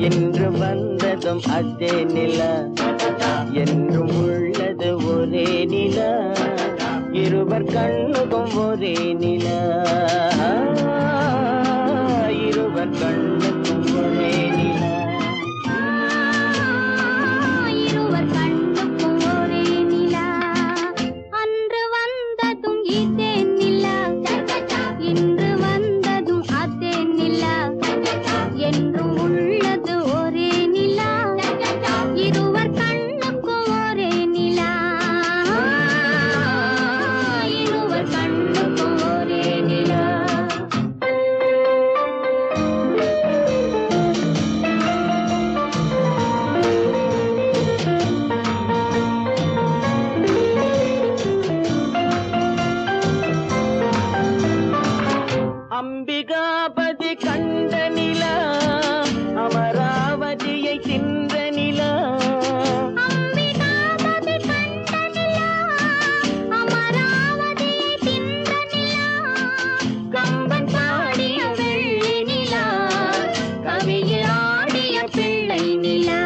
என்று வந்ததும் அதே நிலா என்றும் உள்ளது ஒரே நிலா இருவர் கண்ணுக்கும் ஒரே நிலா இருவர் கண்ணுக்கும் ஒரே நிலா இருவர் கண்ணுக்கும் ஒரே நிலா அன்று வந்ததும் இதே நிலா இன்று வந்ததும் அதே நிலா என்றும் உள்ளது ஒரே நிலா இருவர் கண்ணுக்கும் ஒரே நிலா இருவர் கண்ணுக்கும் ஒரே நிலா அம்பிகாபதி கண்ட நிலா அமராவதியை தின்ற நிலா அம்பிகாபதி கண்ட நிலா அமராவதியை தின்ற நிலா கம்பன் பாடிய வெள்ளி நிலா கவியில் ஆடிய பிள்ளை நிலா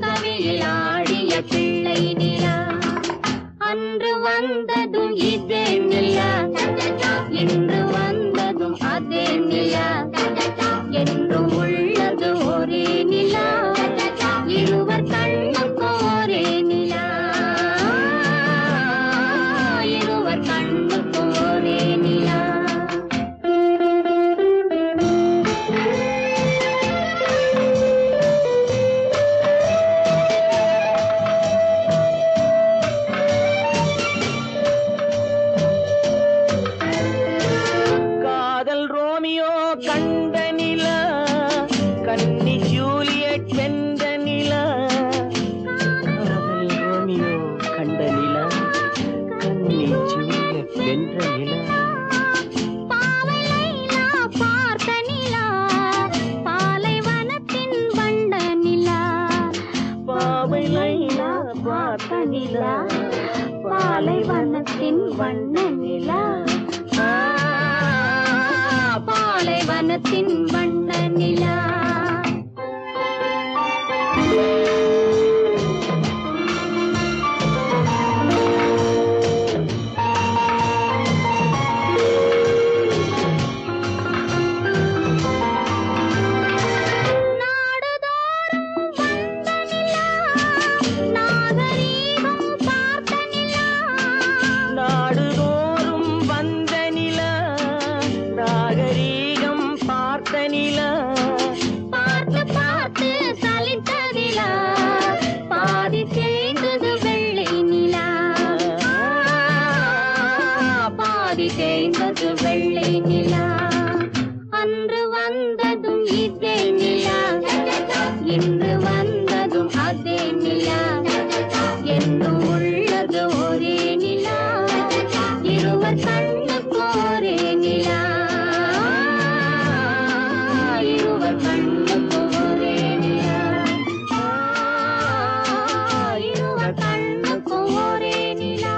கவியில் ஆடிய பிள்ளை நிலா அன்று வந்ததும் இதே நிலா இன்று வந்ததும் அதே நிலா என்றும் உள்ளது ஒரே நிலா இருவர் கண்ணுக்கும் ஒரே நிலா இருவர் கண்ணுக்கும் ஒரே நிலா காதல் ரோமியோ கண்ட நிலா கன்னி ஜூலியட் வென்ற நிலா காதல் ரோமியோ கண்ட நிலா கன்னி ஜூலியட் வென்ற நிலா பாவை லைலா பார்த்த நிலா பாலைவனத்தின் வண்ண நிலா பாவை லைலா பார்த்த நிலா பாலைவனத்தின் வண்ண நிலா பாலைவனத்தின் வண்ண நிலா நாடுதோறும் வந்த நிலா நாகரீகம் பார்த்த நிலா பார்த்து பார்த்து சலித்த நிலா பாதி தேய்ந்தது வெள்ளை நிலா பாதி தேய்ந்தது வெள்ளை நிலா அன்று வந்ததும் இதே நிலா இன்று வந்ததும் அதே நிலா என்றும் உள்ளது ஒரே நிலா இருவர் கண்ணுக்கும் ஒரே நிலா இருவர் கண்ணுக்கும் ஒரே நிலா இருவர் கண்ணுக்கும் ஒரே நிலா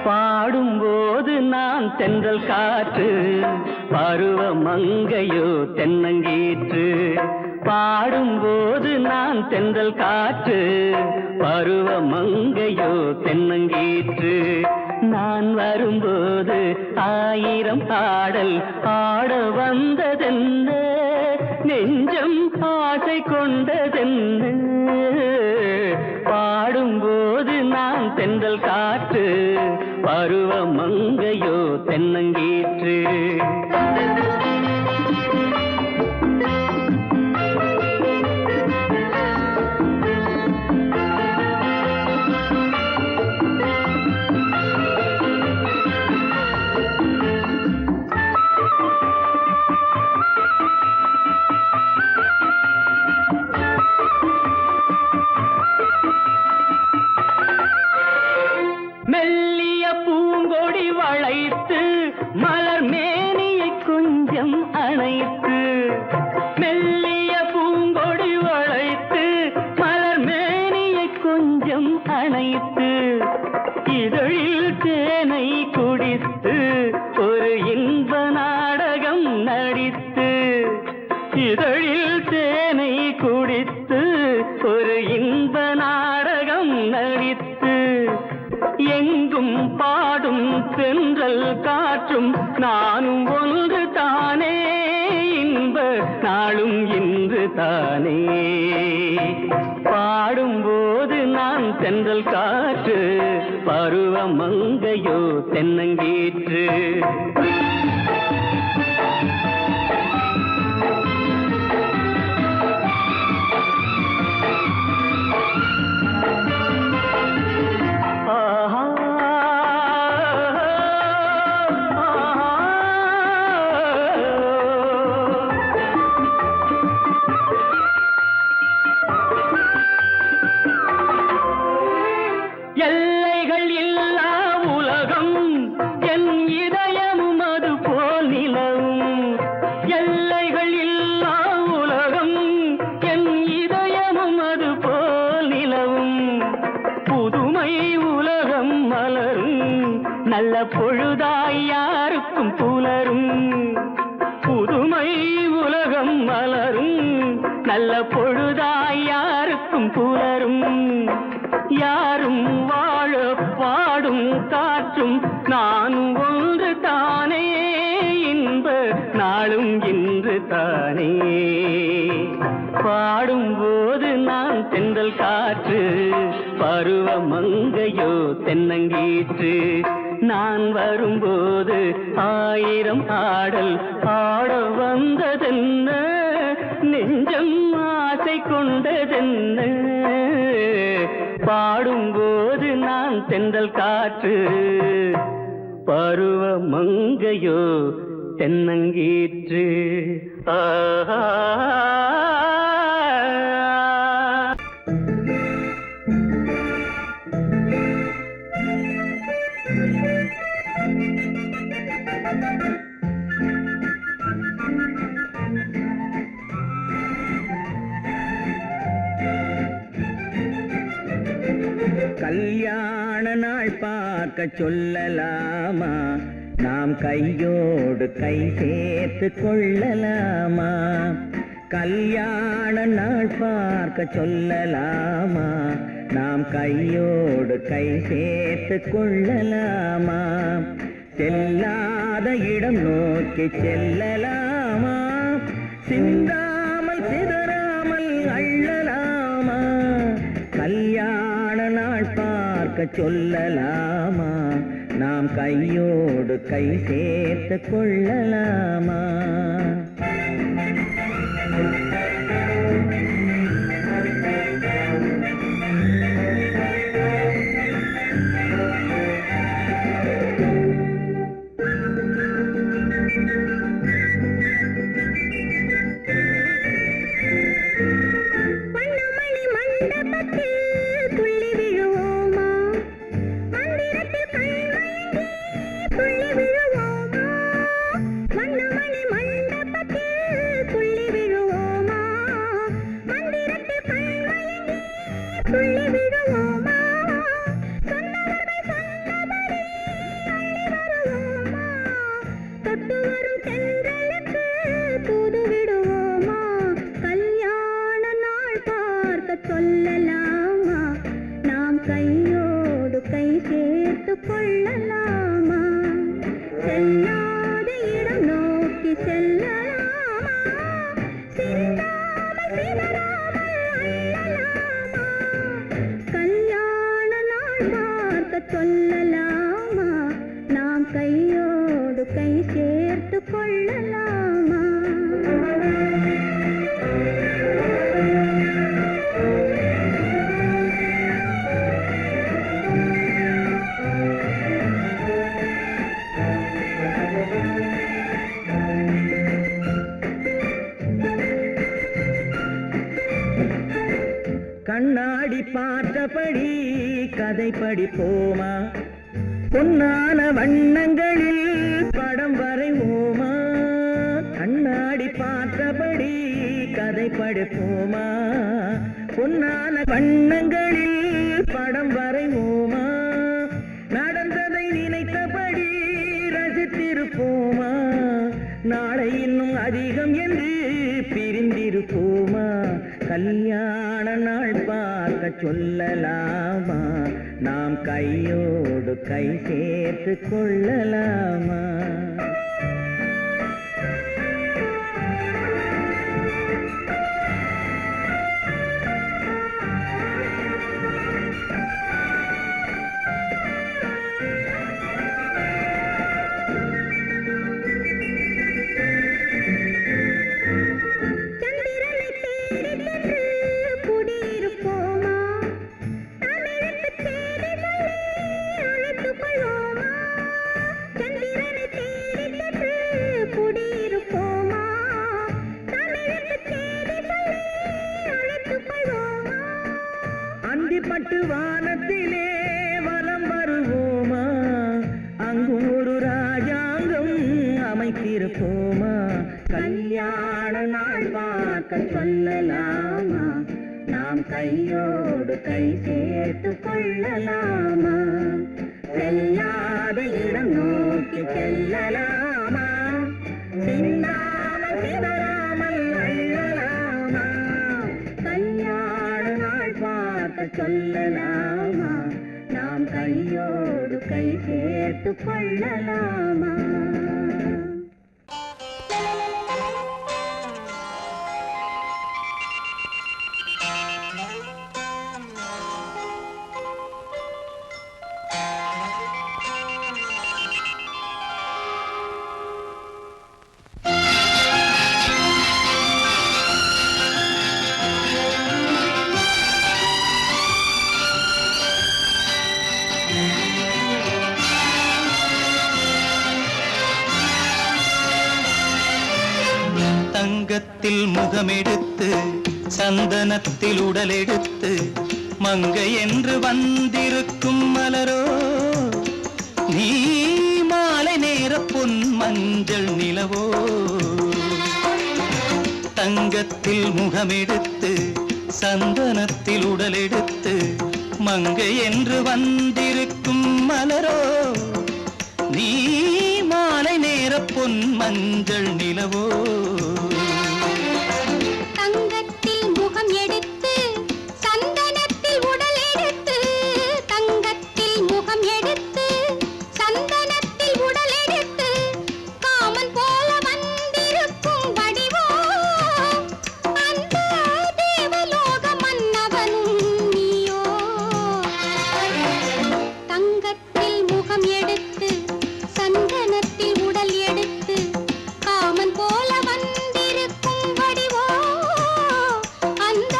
பாடும்போது நான் தென்றல் காற்று பருவ மங்கையோ தென்னங்கீற்று பாடும்போது நான் தென்றல் காற்று பருவ மங்கையோ தென்னங்கீற்று நான் வரும்போது ஆயிரம் பாடல் ஆட வந்ததென்ன நெஞ்சம் ஆசை கொண்டதென்ன பாடும்போது நான் தென்றல் காற்று பருவ மங்கையோ தென்னங்கீற்று அணைத்து இதழில் தேனை குடித்து ஒரு இன்ப நாடகம் நடித்து இதழில் தேனை குடித்து ஒரு இன்ப நாடகம் நடித்து எங்கும் பாடும் தென்றல் காற்றும் நானும் ஒன்று தானே இன்ப நாளும் இன்று தானே பாடும்போது நான் தென்றல் காற்று பருவ மங்கையோ தென்னங்கீற்று எல்லைகள் இல்லா உலகம் என் இதயமும் அது போல் நிலவும் எல்லைகள் இல்லா உலகம் என் இதயமும் அது போல் நிலவும் புதுமை உலகம் மலரும் நல்ல பொழுதாய் யாருக்கும் புலரும் புதுமை உலகம் மலரும் நல்ல பொழுதாய் யாருக்கும் புலரும் யாரும் வாழ பாடும் காற்றும் நானும் ஒன்று தானே இன்ப நாளும் இன்று தானே பாடும்போது நான் தென்றல் காற்று பருவ மங்கையோ தென்னங்கீற்று நான் வரும்போது ஆயிரம் ஆடல் ஆட வந்ததென்ன நெஞ்சம் ஆசை கொண்டதென்ன பாடும்போது நான் தென்றல் காற்று பருவ மங்கையோ தென்னங்கீற்று ஆஹா கல்யாண நாள் பார்க்க சொல்லலாமா நாம் கையோடு கை சேர்த்து கொள்ளலாமா கல்யாண நாள் பார்க்க சொல்லலாமா நாம் கையோடு கை சேர்த்து கொள்ளலாமா செல்லாத இடம் நோக்கி செல்லலாமா சிந்தாமல் சிதறாமல் அள்ளலாமா கல்யாண நாள் பார்க்க சொல்லலாமா நாம் கையோடு கை சேர்த்து கொள்ளலாமா சொல்லலாமா நாம் கையோடு கை சேர்த்து கொள்ளலாமா செல்லாத இடம் நோக்கி செல்லலாமா சிந்தாமல் சிதறாமல் அள்ளலாமா கல்யாண நாள் பார்க்க சொல்லலாமா நாம் கையோடு கை சேர்த்து கொள்ளலாமா கண்ணாடி பார்த்தபடி கதை படிப்போமா பொன்னான வண்ணங்களில் படம் வரைவோமா கண்ணாடி பார்த்தபடி கதை படிப்போமா பொன்னான வண்ணங்களில் படம் கல்யாண நாள் பார்க்க சொல்லலாமா, நாம் கையோடு கை சேர்த்து கொள்ளலாமா? அந்திப்பட்டு வானத்திலே வலம் வருவோமா, அங்கு ஒரு ராஜாங்கம் அமைத்திருப்போமா? கல்யாண நாள் பார்க்க சொல்லலாமா, நாம் கையோடு கை சேர்த்து கொள்ளலாமா? செல்லாத இடம் நோக்கி செல்லலாமா, சின்னாமல் சிதறாமல் அள்ளலாமா? கல்யாண நாள் பார்க்க சொல்லலாமா, நாம் கையோடு கை சேர்த்து கொள்ளலாமா? தங்கத்தில் முகமெடுத்து சந்தனத்தில் உடலெடுத்து மங்கை என்று வந்திருக்கும் மலரோ, நீ மாலை நேர பொன் மஞ்சள் நிலவோ? தங்கத்தில் முகமெடுத்து சந்தனத்தில் உடலெடுத்து மங்கை என்று வந்திருக்கும் மலரோ, நீ மாலை நேர பொன் மஞ்சள் நிலவோ? தங்கத்தில் முகம் எடுத்து சந்தனத்தில் உடல் எடுத்து, தங்கத்தில் முகம் எடுத்து சந்தனத்தில் உடல் எடுத்து காமன் போல வந்திருக்கும் வடிவோ, அந்த தேவலோக மன்னவனும் நீயோ? தங்கத்தில் முகம் எடுத்து சந்தனத்தில் உடல் எடுத்து காமன் போல வந்திருக்கும் வடிவோ, அந்த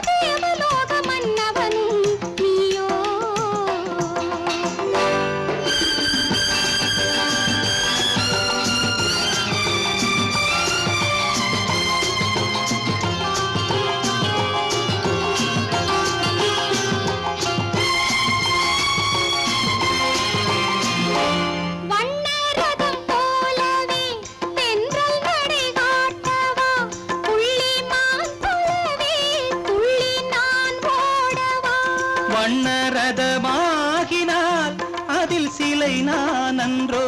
தேவலோக மன்னவனும் நீயோ? வண்ணரதம் போலவே தென்றல் நடை காட்டவா, புள்ளிமான் போலவே துள்ளி நான் ஓடவா? வண்ணரதமாகினால் அதில் சிலை நான் அன்றோ,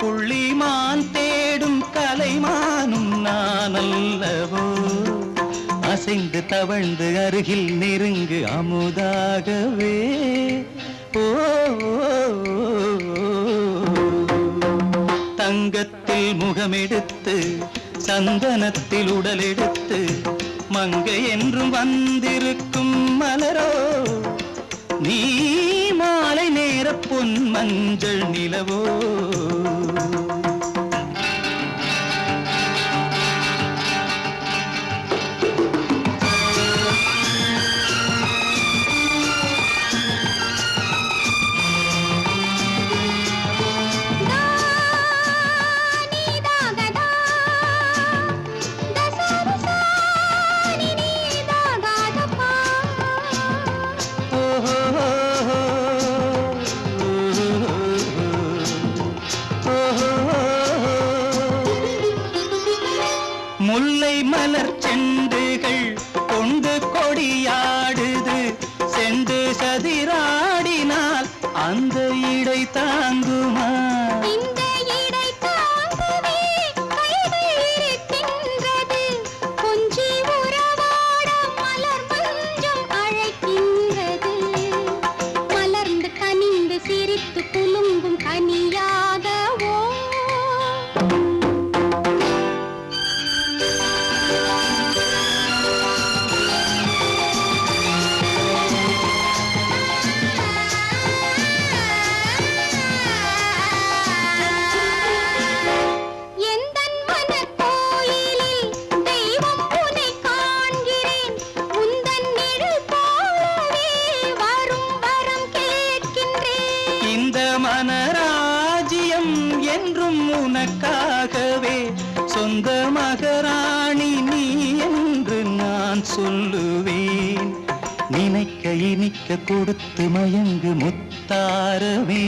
புள்ளிமான் தேடும் கலைமானும் நான் அல்லவோ? அசைந்து தவழ்ந்து அருகில் நெருங்கு அமுதாகவே. ஓ, தங்கத்தில் முகமெடுத்து சந்தனத்தில் உடலெடுத்து மங்கை என்றும் வந்திருக்கும் மலரோ, நீ மாலை நேர பொன் மஞ்சள் நிலவோ? முல்லை மலர் செண்டுகள் கொண்டு கொடியாடுது, செண்டு சதிராடினால் அந்த இடை தாங்குமா? இந்த இடை தாங்குவே கைகள் இருக்கின்றது, கொஞ்சி உறவாட உனக்காகவே சொந்த மகராணி நீ என்று நான் சொல்லுவேன். நினைக்க இனிக்க கொடுத்து மயங்கு முத்தாரவே.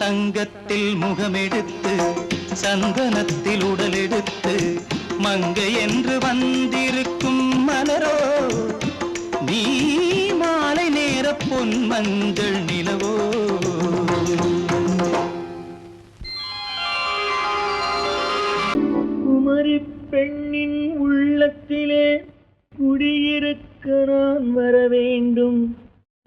தங்கத்தில் முகமெடுத்து சந்தனத்தில் உடலெடுத்து மங்கை என்று வந்திருக்கும் மலரோ நீ மாலை நேர பொன் மஞ்சள் நிலவோ. குமரி பெண்ணின் உள்ளத்திலே குடியிருக்க நான் வர வேண்டும்.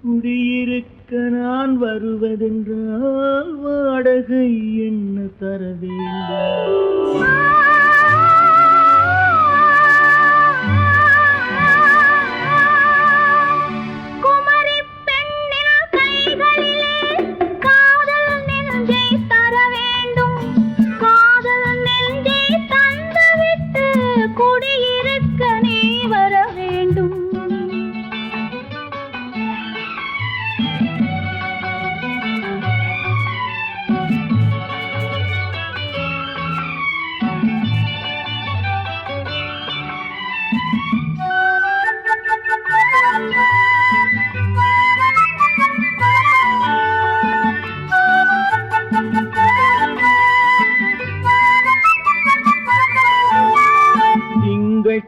குடியிருக்க நான் வருவதென்றால் வாடகை என்ன தர வேண்டும்?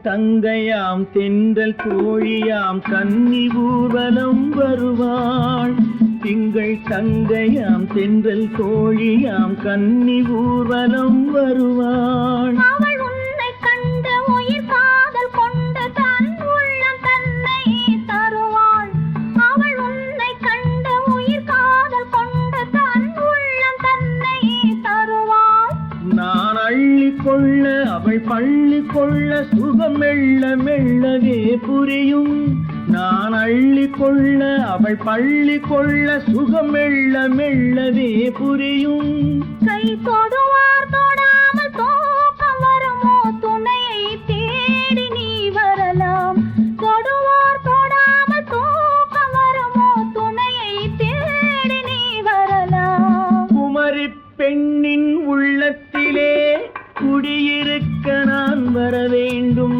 தங்கையாம் தென்றல் தோழியாம் கன்னி ஊர்வலம் வருவாள். திங்கள் தங்கையாம் தென்றல் தோழியாம் கன்னி ஊர்வலம் வருவாள். அவள் உன்னை கண்ட உயிர் காதல் கொண்டு தன் உள்ளம் தன்னை தருவாள். அவள் உன்னை கண்ட உயிர் காதல் கொண்டு தன் உள்ளம் தன்னை தருவாள். நான் அள்ளி கொள்ள அவள் பள்ளி கொள்ள சுகம் மெல்ல மெல்லவே புரியும். நான் அள்ளி கொள்ள அவள் பள்ளி கொள்ள சுகம் மெல்ல மெல்லவே புரியும். கை தொடுவார் தொடாமல் தூக்கம் வருமோ துணையை தேடி நீ வரலாம். தொடுவார் தொடாமல் தூக்கம் வருமோ துணையை தேடி நீ வரலாம். குமரி பெண்ணின் உள்ளத்திலே குடியிருக்க நான் வர வேண்டும்.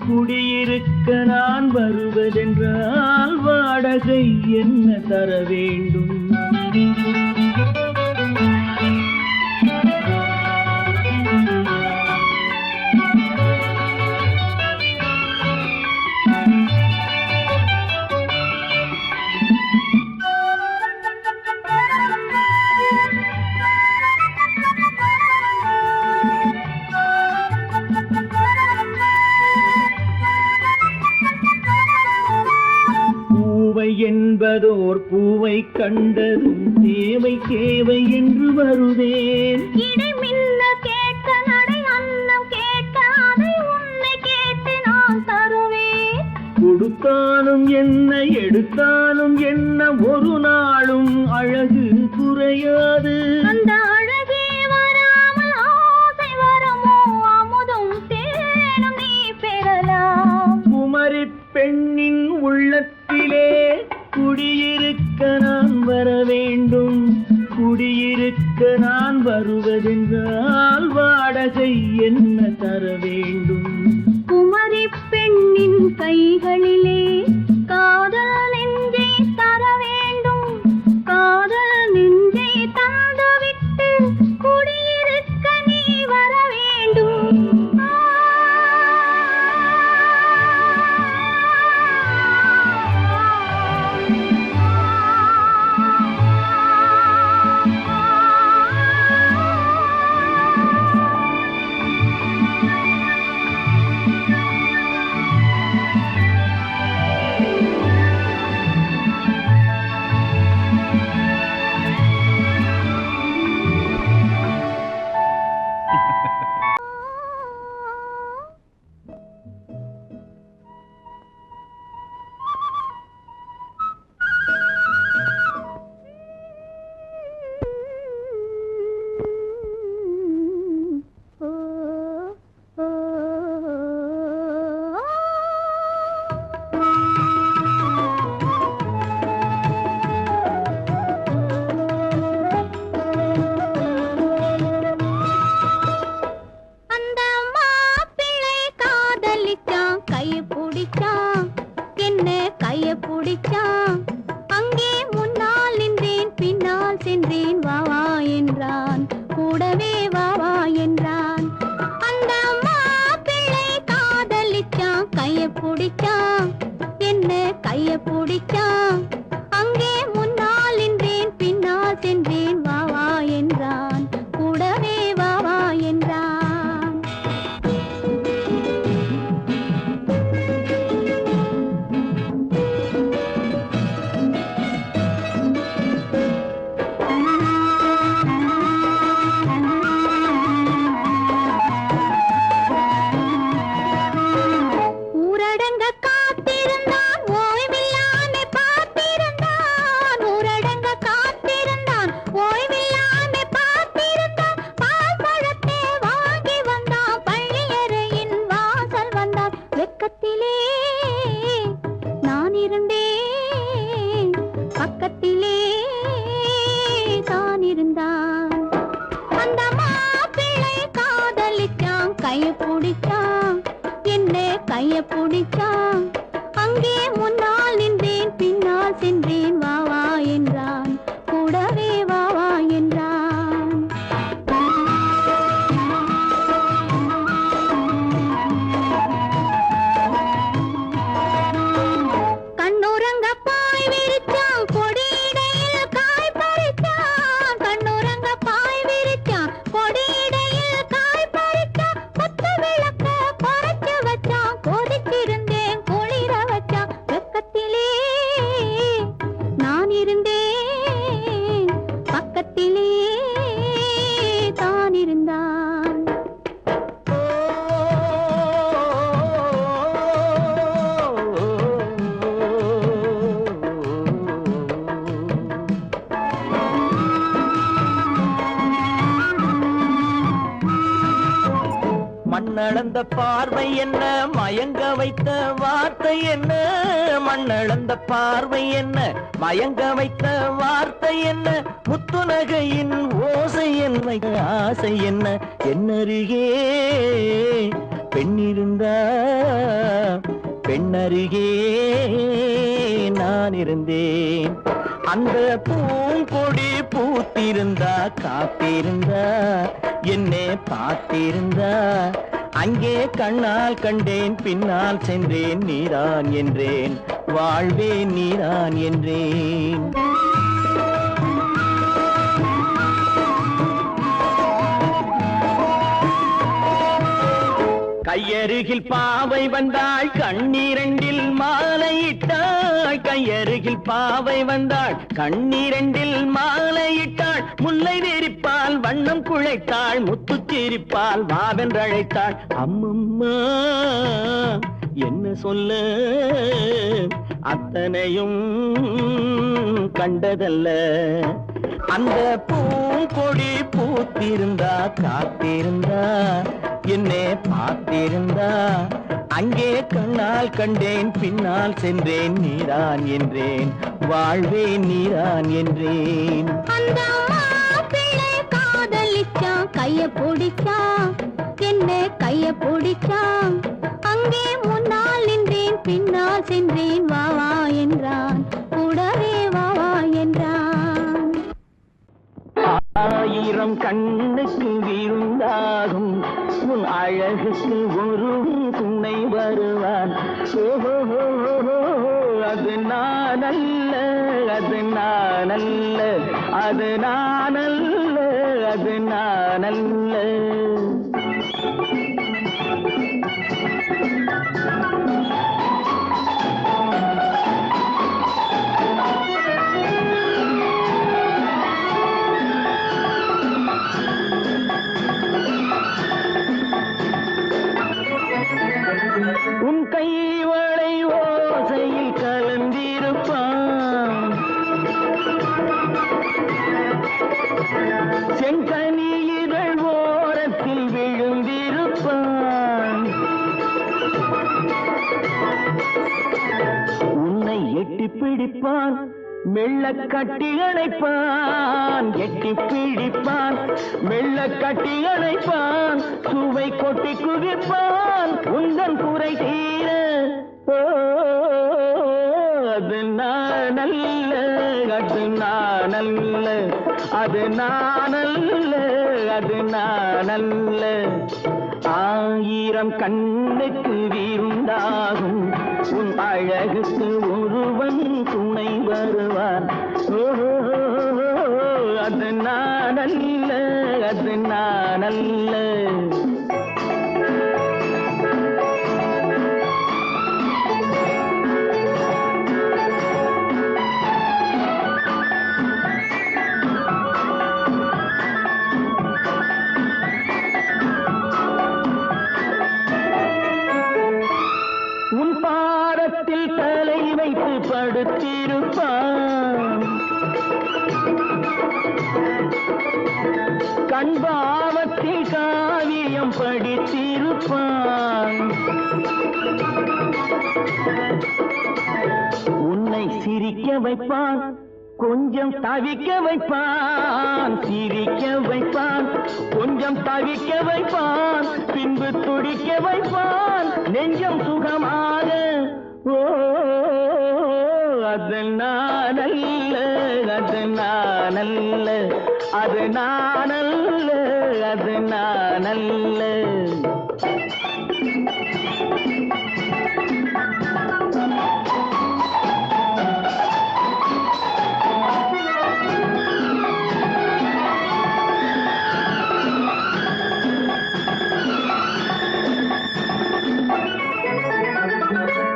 குடியிருக்க நான் வருவதென்றால் வாடகை என்ன தர வேண்டும்? என்பதோர் பூவை கண்டதும் தேவை தேவை என்று வருவேன். இடை மின்ன கேட்க நடை அன்னம் கேட்க அதை உன்னை கேட்டு நான் தருவேன். கொடுத்தாலும் என்ன எடுத்தாலும் என்ன ஒரு நாளும் அழகு குறையாது. அந்த அழகே வராமல் ஆசை வரமோ அமுதும் தேனும் நீ பெறலாம். குமரி பெண்ணின் உள்ளத்திலே குடியிருக்க நான் வர வேண்டும். குடியிருக்க நான் வருவதென்றால் வாடகை என்ன தர வேண்டும்? குமரி பெண்ணின் கைகளிலே காதல் நெஞ்சை தர வேண்டும். காதல் நெஞ்சை தந்துவிட்டு குடியிருக்க நீ வர வேண்டும். பிடிச்சான் என்ன கைய பிடிச்சான் அங்கே முன்னால் நின்றேன் பின்னால் சென்றேன் வா வா என்றான் கூடவே வா வா என்றான் அந்த மாப்பிள்ளை காதலிச்சான் கைய பிடிச்சான் என்ன கைய பிடிச்சான் அங்கே முன்னால் நின்றேன் பின்னால் சென்றேன் வா வா என்றான் கூடவே வா வா என்றான் ஊரடங்க காத்திருந்தான் ஓய்வில்லாமே பார்த்திருந்தான் ஊரடங்க காத்திருந்தான் ஓய்வில்லாமே பார்த்திருந்தான் பால் பழத்தை வாங்கி வந்தான் பள்ளியறையின் வாசல் வந்தான் வெக்கத்திலே நான் இருந்தேன் பக்கத்திலே தான் இருந்தான் அந்த மாப்பிள்ளை காதலிச்சான் கைய பிடிச்சான் என்ன கைய பிடிச்சான் அங்கே முன்னால் நின்றேன் பின்னால் சென்றேன் வா வா என்றான் கூடவே வா வா என்றான் கண்ணுறங்க பாய் விரிச்சான் கொடியிடையில் காய் பறிச்சான் கண்ணுறங்க பாய் விரிச்சான் கொடியிடையில் காய் பறிச்சான் கொத்து விளக்க குறைச்சு வச்சான் கொதிச்சிருந்தேன் குளிர வச்சான் வெக்கத்திலே நான் இருந்தேன் பக்கத்திலே தான் இருந்தான் மண்ணளந்த பார்வை என்ன மயங்க வைத்த வார்த்தை என்ன மண்ணளந்த பார்வை என்ன மயங்க வைத்த வார்த்தை என்ன முத்துநகையின் ஓசை என்ன ஆசை என்ன என்னருகே பெண்ணிருந்தா பெண்ணருகே நான் இருந்தேன் அந்த பூங்கொடி பூத்திருந்தா காத்திருந்தா என்னை பார்த்திருந்தா அங்கே கண்ணால் கண்டேன் பின்னால் சென்றேன் நீதான் என்றேன் வாழ்வே நீதான் என்றேன் கையருகில் பாவை வந்தாள் கண்ணீரண்டில் மாலையிட்டாள் கையருகில் பாவை வந்தாள் கண்ணீரண்டில் மாலையிட்டாள் முல்லை வெறிப்பால் வண்ணம் குழைத்தாள் முத்துச்சிரிப்பால் வாவென்றழைத்தாள் அம்மம்மா என்ன சொல்ல அத்தனையும் கண்டதல்ல அந்த பூங்கொடி பூத்திருந்தா காத்திருந்தா என்னை பார்த்திருந்தா அங்கே கண்ணால் கண்டேன் பின்னால் சென்றேன் நீதான் என்றேன் வாழ்வே நீதான் என்றேன் அந்த மாப்பிள்ளை காதலிச்சான் கைய பிடிச்சான் என்ன கைய பிடிச்சான் அங்கே முன்னால் நின்றேன் பின்னால் சென்றேன் வா வா என்றான் கூடவே வா வா என்றான் ஆயிரம் கண்ணுக்கு விருந்தாகும் உன் அழகுக்கு ஒரு துணை வருவான் அது நான் அல்ல அது நான் அல்ல அது நான் அல்ல அது நான் அல்ல உன் கைவளை ஓசையில் கலந்திருப்பான் செங்கனியிதழ் ஓரத்தில் விழுந்திருப்பான் உன்னை எட்டி பிடிப்பான் மெல்ல கட்டி அணைப்பான் எட்டி பிடிப்பான் மெல்ல கட்டி அணைப்பான் சுவை கொட்டி குவிப்பான் உந்தன் குறை தீர ஓ, அது நானல்ல, அது நானல்ல, அது நானல்ல, அது நானல்ல. ஆயிரம் கண்ணுக்கு விருந்தாகும் உன் அழகுக்கு ஒருவன் துணை வருவான். ஓ, அது நானல்ல, அது நானல்ல. உன் பாதத்தில் தலை வைத்து படுத்திருப்பான், கண்பாவத்தில் காவியம் படித்திருப்பான். உன்னை சிரிக்க வைப்பான், கொஞ்சம் தவிக்க வைப்பான், சிரிக்க வைப்பான், கொஞ்சம் தவிக்க வைப்பான், பின்பு துடிக்க வைப்பான், நெஞ்சம் சுகமாக. ஓ, அது நானல்ல, அது நானல்ல, அது நானல்ல, அது நானல்ல.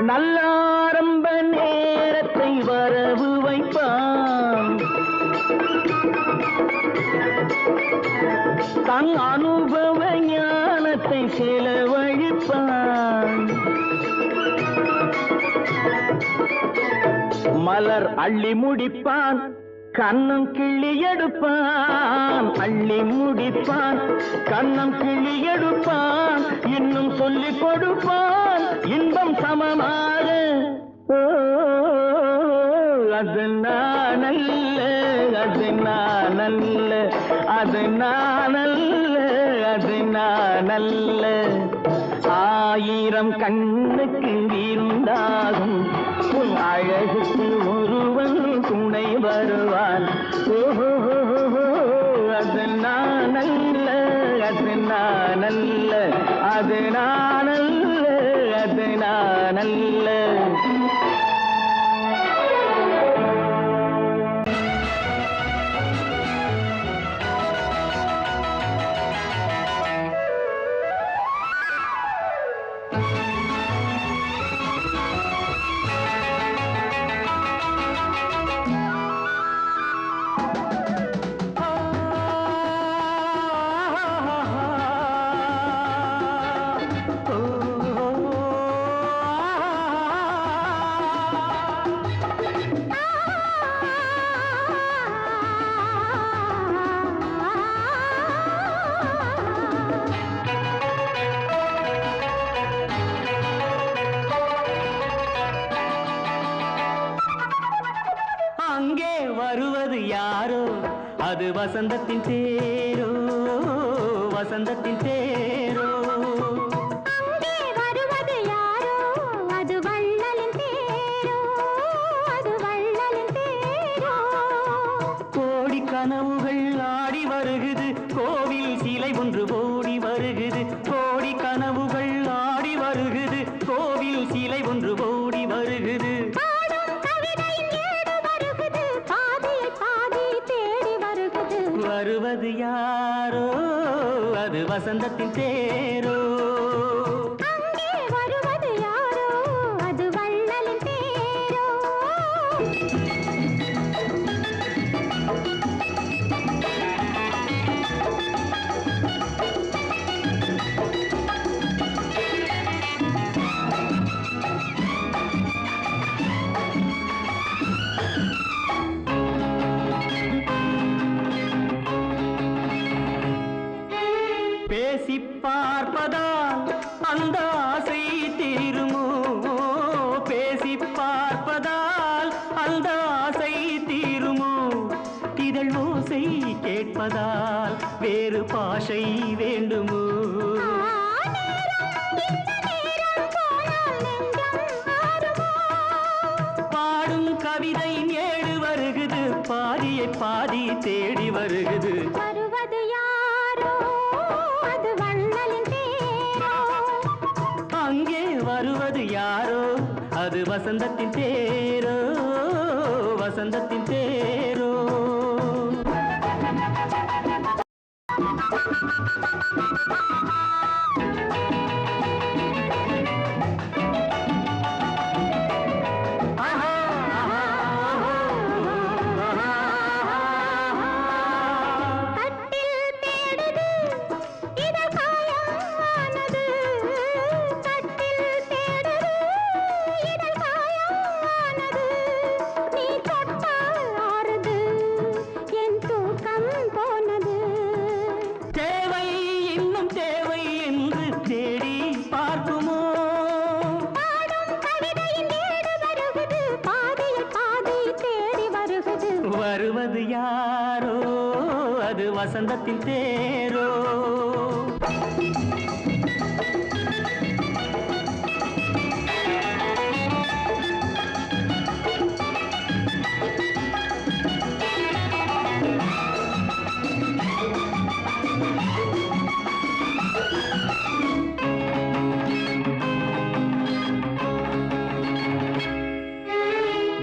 நல்ல ஆரம்ப நேரத்தை வரவு வைப்பான், தன் அனுபவ ஞானத்தை செலவழிப்பான். மலர் அள்ளி முடிப்பான், கண்ணம் கிள்ளி எடுப்பான், அள்ளி முடிப்பான், கண்ணம் கிள்ளி எடுப்பான், இன்னும் சொல்லிக் கொடுப்பான், இன்பம் சமமாக. ஓ, அது நானல்ல, அது நானல்ல, அது நானல்ல, அது நானல்ல. ஆயிரம் கண்ணுக்கு விருந்தாகும் உன் அழகுக்கு ஒருவன் துணை வருவான். ஓஹோ, அது நானல்ல, அது நானல்ல, அது நானல்ல, அது நானல்ல. அங்கே வருவது யாரோ, அது வசந்தத்தின் தேரோ, வசந்தத்தின் தேரோ. அங்கே வருவது யாரோ, அது வள்ளலின் தேரோ, அது வள்ளலின் தேரோ. கோடி கனவுகள் ஆடி வருகுது, கோவில் சிலை ஒன்று ஓடி வருகுது. கோடி கனவுகள் ஆடி வருகுது, கோவில் சிலை ஒன்று ஓடி வருகுது. பாடும் கவிதையின் ஏடு வருகுது, பாதியை பாதி தேடி வருகுது. வருவது யாரோ, அது வசந்தத்தின் தேரோ. அங்கே வருவது யாரோ, அது வள்ளலின் தேரோ. பேசி பார்ப்பதால் அந்த ஆசை தீருமோ, பேசி பார்ப்பதால் அந்த ஆசை தீருமோ. இதழ் ஓசை கேட்பதால் வேறு பாஷை வேண்டுமோ. நேரம் இந்த நேரம் போனால் நெஞ்சம் கவிதையின் ஏடு வருகுது பாதியை பாதி தேடி வருகுது வருவது யாரோ அது வள்ளலின் தேரோ அங்கே வருவது யாரோ அது வசந்தத்தின் தேரோ வசந்தத்தின் தேரோ கட்டில் தேடுது இதழ் காயமானது கட்டில் தேடுது இதழ் காயமானது நீ தொட்டால் ஆறுது என் தூக்கம் போனது தேவை இன்னும் தேவை என்று தேடி பார்க்குமோ பாடும் கவிதையின் ஏடு வருகுது பாதியை பாதி தேடி வருகுது வருவது யாரோ அது வசந்தத்தின் தேரோ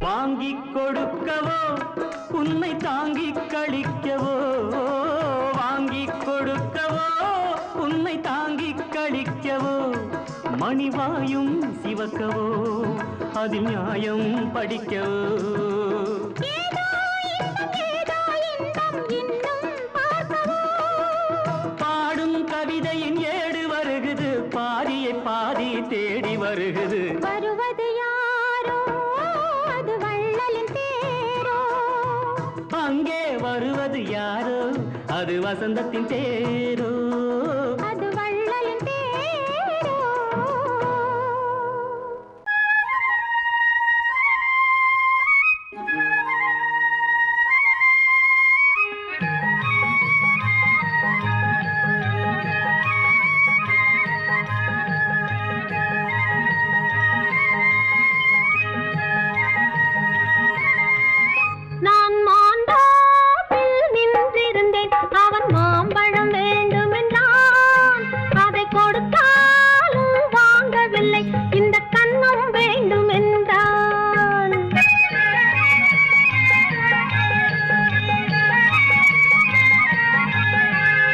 வாங்கிக் கொடுக்கவோ உன்னை தாங்கிக் கழிக்கவோ வாங்கிக் கொடுக்கவோ உன்னை தாங்கிக் கழிக்கவோ மணிவாயும் சிவக்கவோ அதில் நியாயம் படிக்கவோ ஏதோ இன்பம் இன்னும் பார்க்கவோ பாடும் கவிதையின் ஏடு வருகுது பாதியை பாதி தேடி வருகுது வருவது யாரோ அது வள்ளலின் தேரோ அங்கே வருவது யாரோ அது வசந்தத்தின் தேரோ அது வள்ளலின் தேரோ நான் மாந்தோப்பில் நின்றிருந்தேன் அவன் மாம்பழம் வேண்டுமென்றான் அதை கொடுத்தாலும் வாங்கவில்லை இந்த கன்னம் வேண்டுமென்றான்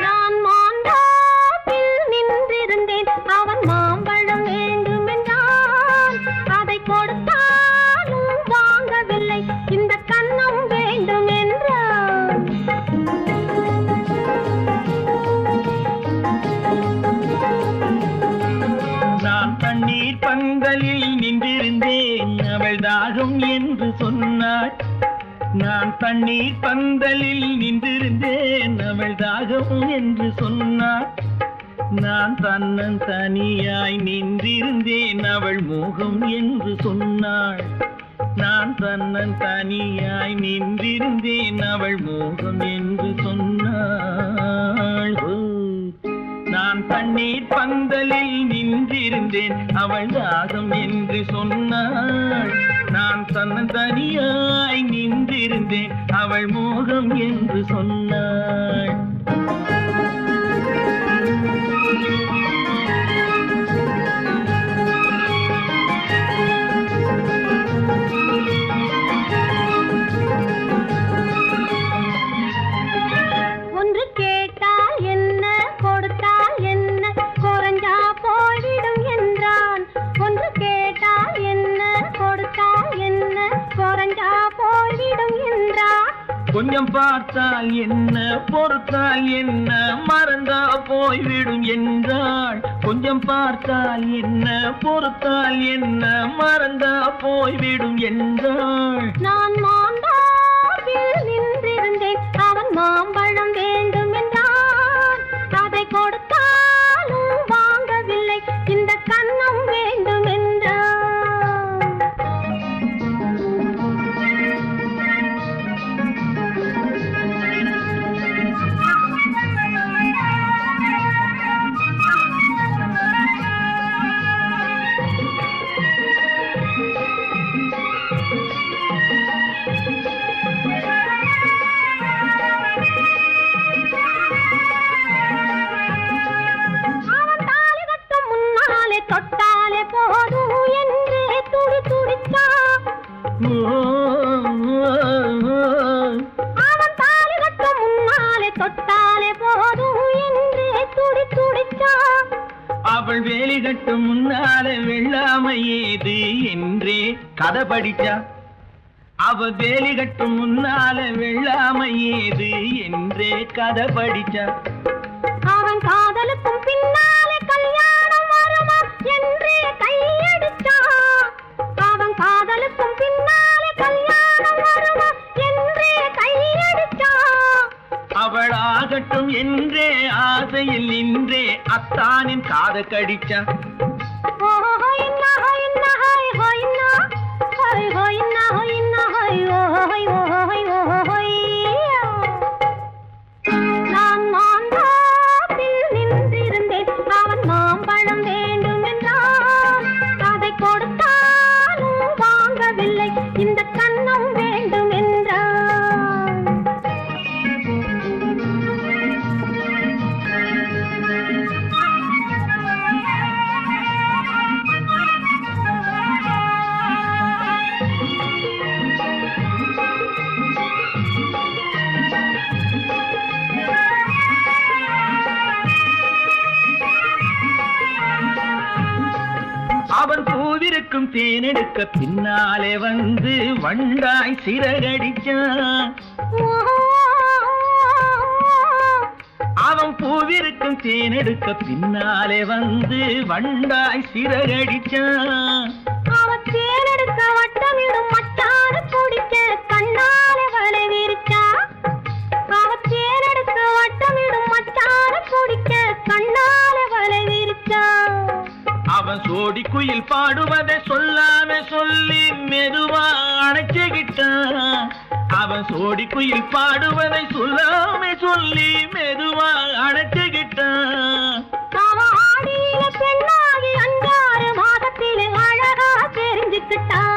நான் மாந்தோப்பில் நின்றிருந்தேன் அவன் மாம்பழம் வேண்டுமென்றான் அதை கொடுத்தாலும் வாங்கவில்லை இந்த கன்னம் வேண்டுமென்றான் நான் தண்ணீர் பந்தலில் நின்றிருந்தேன் அவள் தாகம் என்று சொன்னாள் நான் தண்ணீர் பந்தலில் நின்றிருந்தேன் அவள் தாகம் என்று சொன்னாள் நான் தன்னன் தனியாய் நின்றிருந்தேன் அவள் மோகம் என்று சொன்னாள் நான் தன்னன் தனியாய் நின்றிருந்தேன் அவள் மோகம் என்று சொன்னாள் ஓ, நான் தண்ணீர் பந்தலில் நின்றிருந்தேன் அவள் தாகம் என்று சொன்னாள் நான் தன்னன் தனியாய் நின்றிருந்தேன் அவள் மோகம் என்று சொன்னாள் ஒன்று கேட்டால் என்ன கொடுத்தால் என்ன குறைஞ்சா போய்விடும் என்றான் ஒன்று கேட்டால் என்ன கொடுத்தால் என்ன குறைஞ்சா போய்விடும் என்றான் கொஞ்சம் பார்த்தால் என்ன பொறுத்தால் என்ன மறந்தா போய்விடும் என்றாள் கொஞ்சம் பார்த்தால் என்ன பொறுத்தால் என்ன மறந்தா போய்விடும் என்றாள் நான் மாந்தோப்பில் நின்றிருந்தேன் அவன் மாம்பழம் வேண்டுமென்றான் அதை கொடுத்தாலும் வாங்கவில்லை இந்த கன்னம் வேண்டுமென்றான் அவன் தாலி கட்டும் முன்னாலே தொட்டாலே போதும் என்றே துடி துடிச்சான். அவள் வேலி கட்டும் முன்னாலே வெள்ளாமை ஏது என்றே கதை படிச்சா. அவ வேலி கட்டும் முன்னாலே வெள்ளாமை ஏது என்றே கதை படிச்சா. அவன் காதலுக்கும் பின்னாலே கல்யாணம் வருமா என்றே கையடிச்சான். அவன் காதலுக்கும் பின்னாலே கல்யாணம் வருமா என்றே கையடிச்சான். அவள் ஆகட்டும் என்றே ஆசையில் நின்றே அத்தானின் காத கடிச்சா. நான் மாந்தாப்பில் நின்றிருந்தேன். அவன் மாம்பழம் வேண்டும் என்றான். அதை கொடுத்தாலும் வாங்கவில்லை. இந்த கன்னம் வேண்டும் என்றான். அவன் பூவிருக்கும் தேனெடுக்க பின்னாலே வந்து வண்டாய் சிறகடிச்சான். அவன் பூவிருக்கும் தேனெடுக்க பின்னாலே வந்து வண்டாய் சிறகடிச்சான். அவன் தேனெடுக்க வட்டமிடும் மட்டான குடிக்க கண்ணாலே வலை விரிச்சா. அவன் தேனெடுக்க வட்டமிடும் மட்டான குடிக்க கண்ணாலே வலை விரிச்சா. அவன் சோடி குயில் பாடுவதை சொல்லாம சொல்லி மெதுவா அணைச்சுக்கிட்டான். அவன் சோடி குயில் பாடுவதை சொல்லாம சொல்லி மெதுவா அணைச்சுக்கிட்டான். அவன் ஆடியில பெண்ணாகி 5-6 மாதத்திலே அழகா தெரிஞ்சுக்கிட்டான்.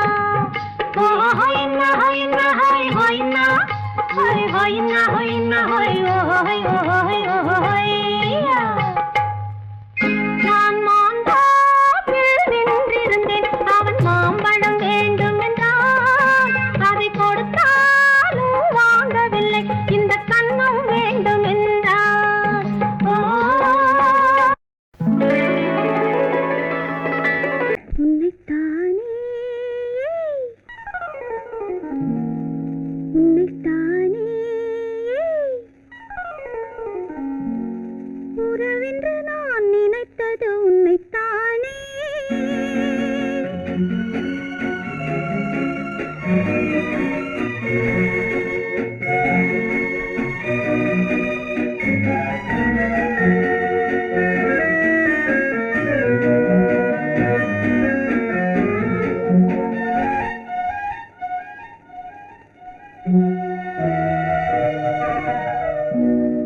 நான் மாந்தாப்பில் நின்றிருந்தேன். அவன் மாம்பழம் வேண்டும் என்றான். அதை கொடுத்தாலும் வாங்கவில்லை. இந்த கன்னம் வேண்டும் என்றான். உன்னைத்தானே உன்னைத்தானே உறவென்று நான் நினைத்தது உன்னைத்தானே.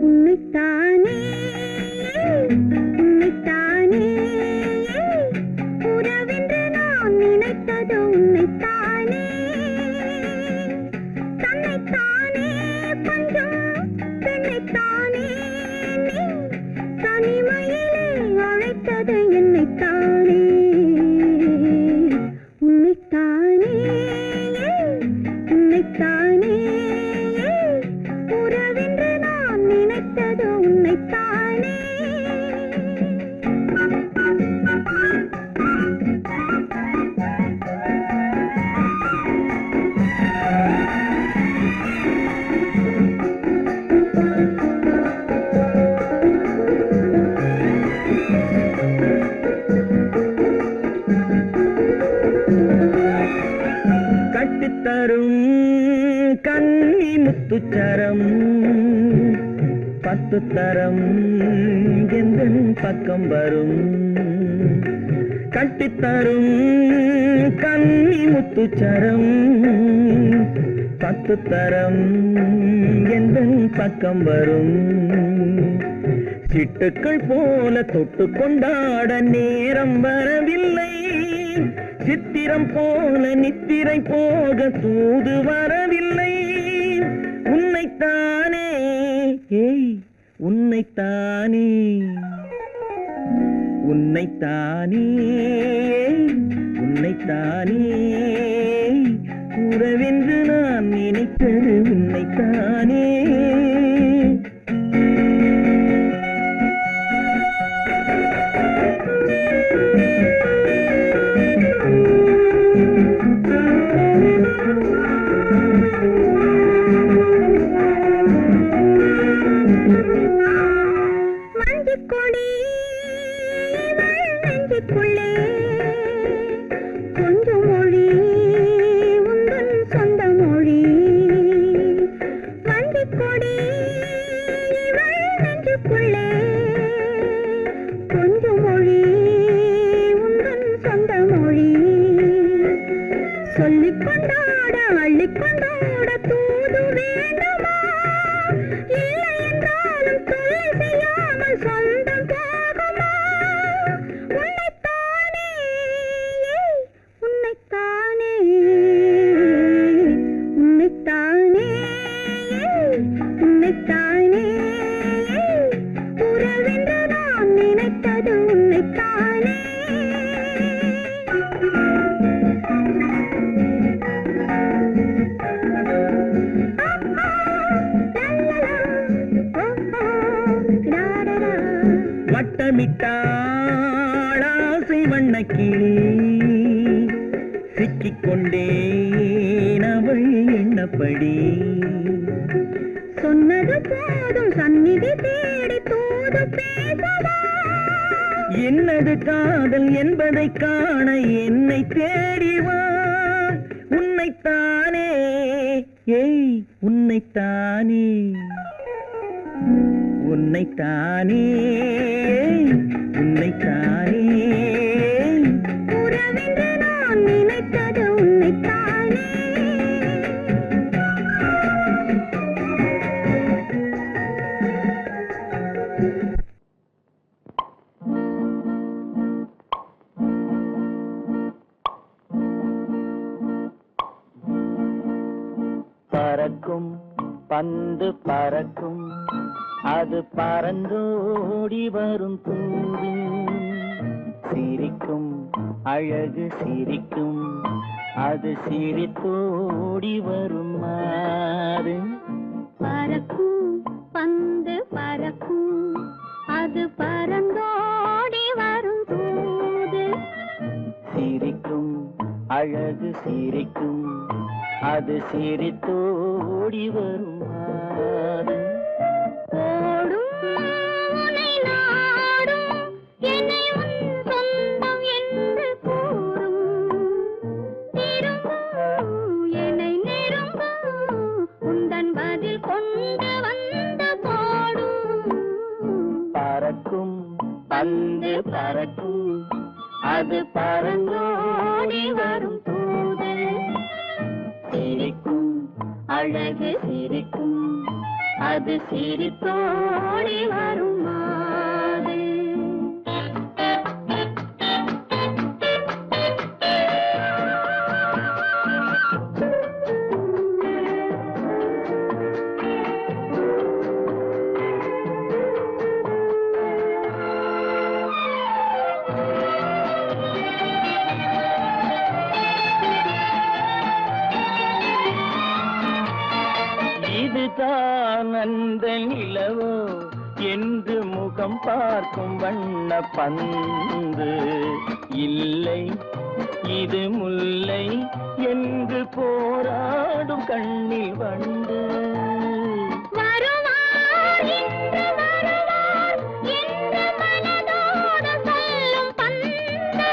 உன்னைத்தானே உன்னைத்தானே உறவென்று நான் நினைத்தது உன்னைத்தானே. தன்னைத்தானே பஞ்சம் பெண்ணைத்தானே நீ தனிமையிலே அழைத்தது என்னைத்தானே. உன்னைத்தானே உன்னைத்தானே உறவென்று நான் நினைத்தது உன்னைத்தானே. கட்டித்தரும் கன்னி முத்துச்சரம் 10 தரம் எந்தன் பக்கம் வரும். கட்டித்தரும் கன்னி முத்துச்சரம் 10 தரம் எந்தன் பக்கம் வரும். சிட்டுக்கள் போல தொட்டு கொண்டாட நேரம் வரவில்லை. சித்திரம் போல நித்திரை போக தூது வரவில்லை. உன்னைத்தானே ஏய் உன்னைத்தானே உன்னைத்தானே உன்னைத்தானே உறவென்று நான் நினைத்தது உன்னைத்தானே. மஞ்சக்கொடி நெஞ்சுக்குள்ளே கொஞ்சம் மொழி உந்தன் சொந்த மொழி. மஞ்சக்கொடி நெஞ்சுக்குள்ளே கொஞ்சம் மொழி உந்தன் சொந்த மொழி. சொல்லிக் கொண்டாட அள்ளிக் கொண்டாட தூது வேண்டுமா? இல்லை என்றாலும் தொல்லை செய்யாமல் சொந்தம் போகுமா? உன்னைத்தானே உன்னைத்தானே உன்னைத்தானே உன்னைத்தானே உறவென்று நான் நினைத்தது உன்னைத்தானே. வட்டமிட்டாளாசை வண்ணக்கிளி சிக்கிக்கொண்டேன் அவள் எண்ணப்படி. சொன்னது போதும் சந்நிதி தேடி தூது பேசவா? என்னது காதல் என்பதை காண என்னை தேடிவா. உன்னைத்தானே ஏய் உன்னைத்தானே உன்னைத்தானே உன்னைத்தானே உறவென்று நான் நினைத்தது உன்னைத்தானே. பறக்கும் பந்து பறக்கும் அது பறந்தோடி வரும் தூது. சிரிக்கும் அழகு சிரிக்கும் அது சிரித்தோடி வரும் மாறு. பறக்கும் பந்து பறக்கும் அது பறந்தோடி வரும் தூது. சிரிக்கும் அழகு சிரிக்கும் அது சிரித்தோடி வரும் மாறு. ஓடும் உன்னை நாடும் என்னை உன் சொந்தம் என்று கூறும். திரும்பும் என்னை நெருங்கும் உந்தன் பதில் கொண்டு வந்து போடும். பறக்கும் பந்து பறக்கும் அது பறந்தோடி வரும் தூது. சிரிக்கும் அழகு சிரிக்கும் அது சிரித்தோடி வரும் மாது. இதுதான் அந்த நிலவோ என்று முகம் பார்க்கும் வண்ண பந்து. இல்லை இது முல்லை என்று போராடும் கண்ணில் வண்டு. வருவார் இன்று வருவார் என்று மனதோடு சொல்லும் பந்து.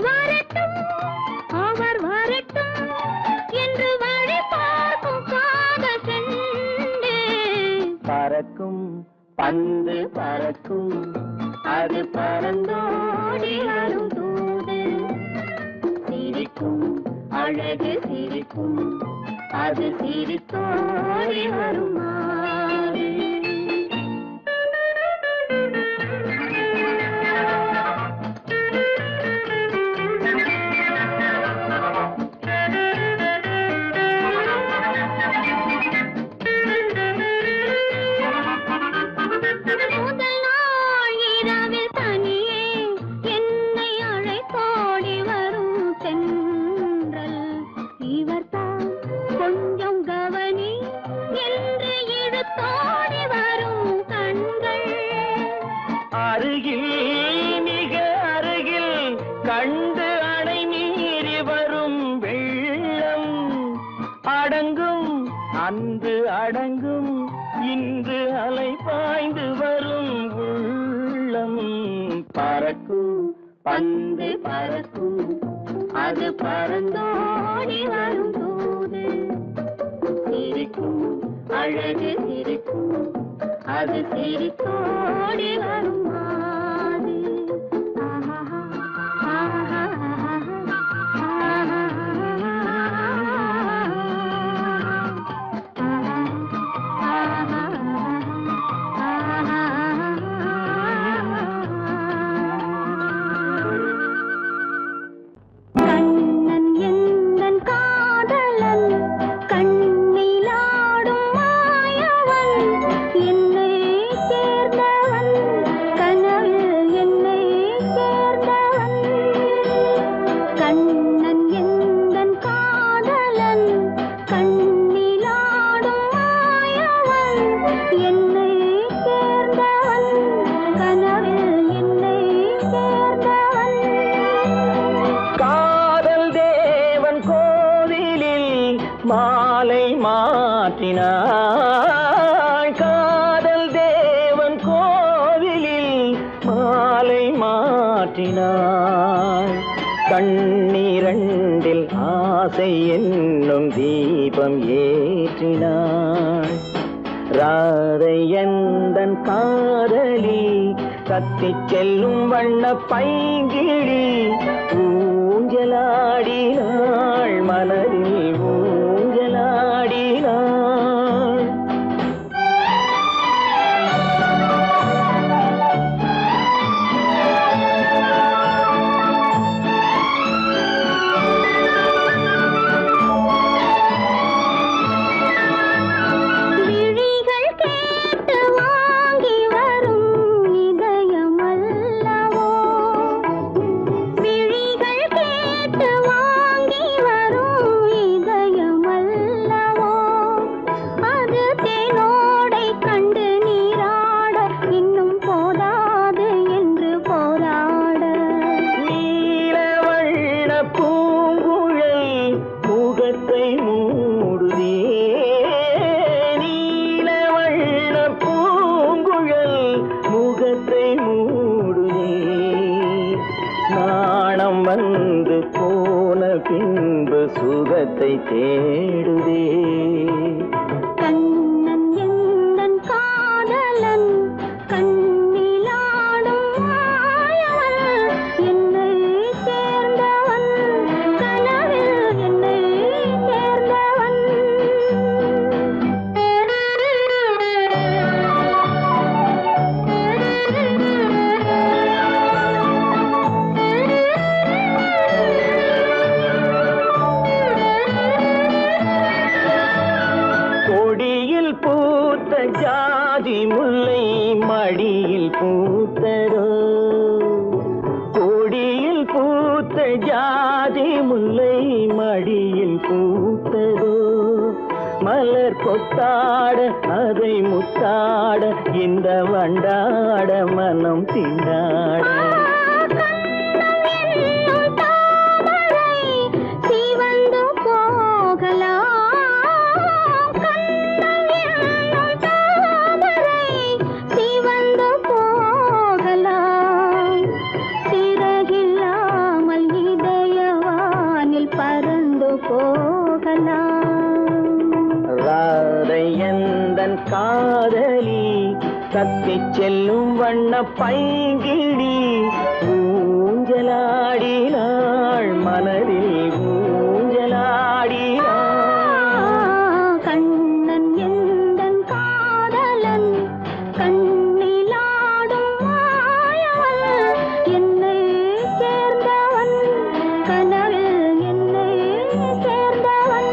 வரட்டும் அவர் வரட்டும் என்று வழி பார்க்கும் காதல் செண்டு. பறக்கும் பந்து பறக்கும் அது பறந்தோடி வரும் தூது. சிரிக்கும் அழகு சிரிக்கும் அது சிரித்தோடி வரும் மாறு. முதல் நாள் இரவில் தனியே என்னை அழைத்தோடி வரும் தென்றல். இவர்தான் கொஞ்சம் கவனி என்று இழுத்தோடி வரும் கண்கள். அருகில் மிக அருகில் கண்டு அணை மீறி வரும் வெள்ளம் அடங்கும் அன்று அடங்கும் இன்று அலை பாய்ந்து வரும் உள்ளம். பறக்கும் பந்து பறக்கும் அது பறந்தோடி வரும் போது சிரிக்கும் அழகு சிரிக்கும் அது சிரித்தோடி வரும் மாது. கண்ணன் எந்தன் காதலன் கண்ணிலாடும் மாயவன் என்னை சேர்ந்தவன் கனவில் என்னை சேர்ந்தவன். கண்ணன் எந்தன் காதலன் கண்ணிலாடும் மாயவன் என்னை சேர்ந்தவன் கனவில் என்னை சேர்ந்தவன். காதல் தேவன் கோவிலில் மாலை மாற்றினாய். காதல் தேவன் கோவிலில் மாலை மாற்றினாய். கண்ணீரண்டில் ஆசை என்னும் தீபம் ஏற்றினாய். ராதை எந்தன் காதலி கத்திச் செல்லும் வண்ண பைங்கிழி ஊஞ்சலாடினாள் மனதில் ஊஞ்சலாடினாள். விழிகள் கேட்டு வாங்கி வரும் இதயம் அல்லவோ. விழிகள் கேட்டு வாங்கி வரும் இதயம் அல்லவோ. அது தேனோடை கண்டு நீராட இன்னும் போதாது என்று போராட. நீலவண்ண பூங்குழல் முகத்தை மூடுதே. நீலவண்ண பூங்குழல் முகத்தை மூடுதே. நாணம் வந்து போன பின்பு சுகத்தை தேடுதே. கண்ணன் எந்தன் காதலன் கண்ணிலாடும் மாயவன் என்னை சேர்ந்தவன் கனவில் என்னை சேர்ந்தவன். கொடியில் பூத்த ஜாதி முல்லை மடியில் பூத்ததோ. கொடியில் பூத்த ஜாதி முல்லை மடியில் பூத்ததோ. மலர் கொத்தாட அதை முத்தாட இந்த வண்டாட மனம் திண்டாட. கண்ணம் தாமரை சிவந்து போகலாம். கண்ணம் தாமரை சிவந்து போகலாம். சிறகில்லாமல் இதயவானில் பறந்து போகலாம். ராதை எந்தன் காதலி கத்திச் செல்லும் வண்ண பைங்கிழி ஊஞ்சலாடினாள் மனதில் ஊஞ்சலாடினாள். கண்ணன் எந்தன் காதலன் கண்ணிலாடும் மாயவன் என்னை சேர்ந்தவன் கனவில் என்னை சேர்ந்தவன்.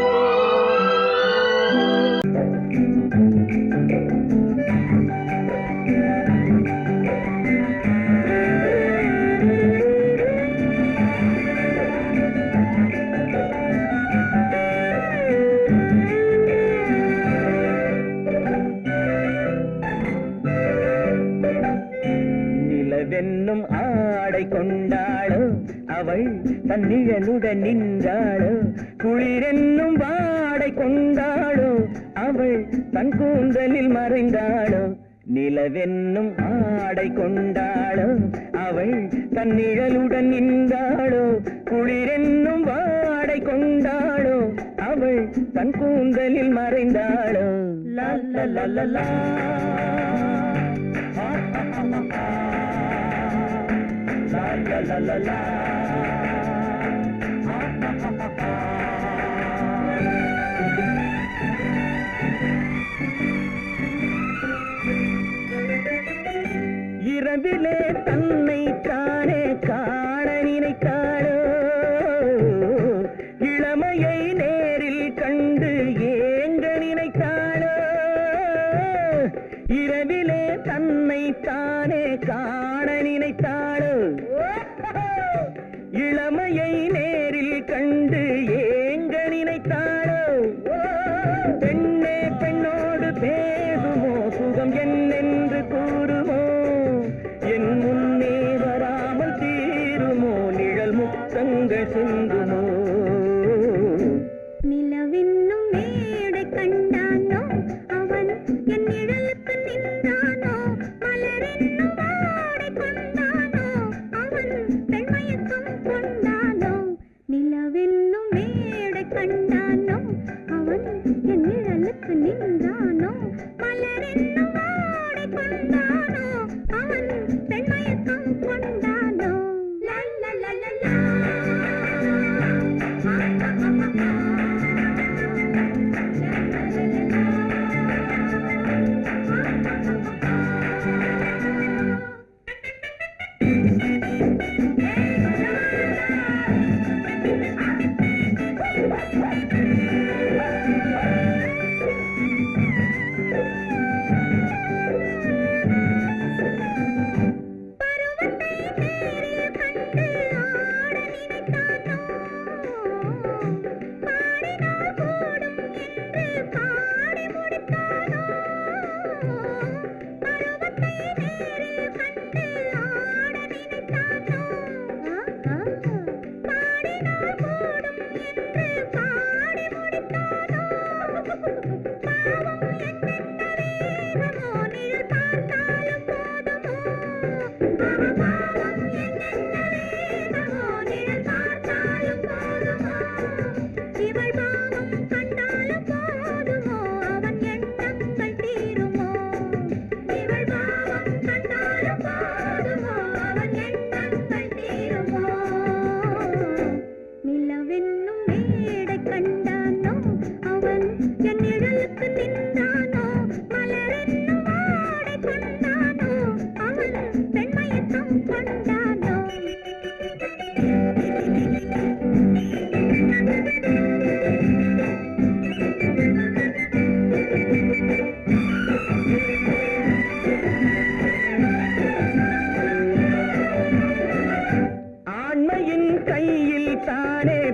அவள் தன் நிழலுடன் நின்றாளோ குளிரென்னும் வாடை கொண்டாளோ அவள் தன் கூந்தலில் மறைந்தாளோ நிலவென்னும் ஆடை கொண்டாளோ அவள் தன் நிழலுடன் நின்றாளோ குளிரென்னும் வாடை கொண்டாளோ அவள் தன் கூந்தலில் மறைந்தாளோ லா லா லா லா லா la la la la இரவிலே தன்னை தானே காண நினைத்தாளோ இளமையை நேரில் கண்டு ஏங்க நினைத்தாளோ இரவிலே தன்னை தானே காண நினைத்தாளோ இளமையை நேரில் கண்டு ஏங்க நினைத்தாளோ பெண்ணே பெண்ணோடு பேசுமோ சுகம் என்னென்று கூறுமோ என் முன்னே வராமல் தீருமோ நிழல் முத்தங்கள் சிந்துமோ நிலவென்னும் மேடை கண்டானோ அவன் என் நிழலுக்கு நின்றானோ மலரென்னும் வாடை கொண்டானோ அவன் பெண்மயக்கம் கொண்டானோ நிலவென்னும் மேடை கண்டானோ அவன் என் நிழலுக்கு நின்றானோ மலரென்னும் வாடை கொண்டானோ அவன் பெண்மயக்கம் கொண்டானோ லா லா லா லா லா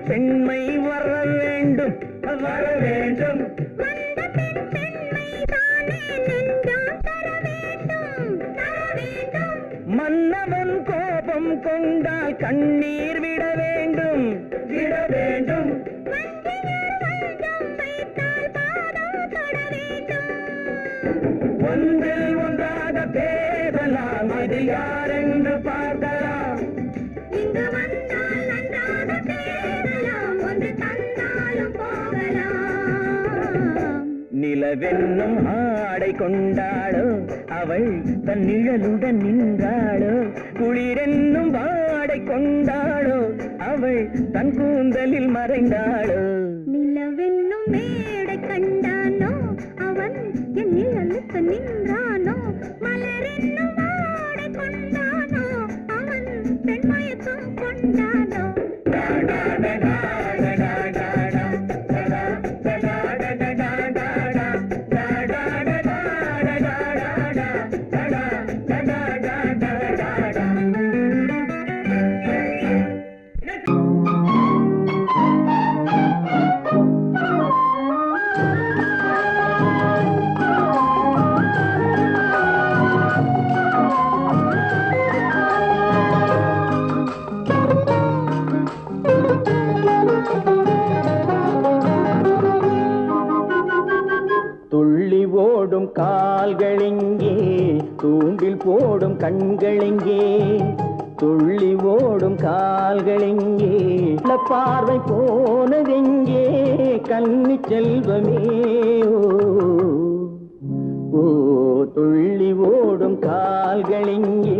பெண்மை வர வேண்டும் வர வேண்டும் மன்னவன் கோபம் கொண்டால் கண்ணீர் விட வேண்டும் விட வேண்டும் ஒன்றில் ஒன்றாக பேசலாம் அது யாரென்று பார்க்கலாம் இங்கு வந்தால் நன்றாக பேசலாம் ஒன்று தந்தாலும் போகலாம் நிலவென்னும் ஆடை கொண்டாளோ அவள் தன் நிழலுடன் நின்றாளோ குளிரென்னும் வாடை கொண்டாளோ அவள் தன் கூந்தலில் மறைந்தாளோ நிலவென்னும் மேடை கண்டானோ அவன் என் நிழலுக்கு நின்றானோ மலரென்னும் வாடை கொண்டானோ அவன் பெண்மயக்கம் கொண்டானோ கால்களெங்கே தூண்டில் போடும் கண்களெங்கே துள்ளி ஓடும் கால்களெங்கே பார்வை போனதெங்கே கன்னி செல்வமே ஓ துள்ளி ஓடும் கால்களெங்கே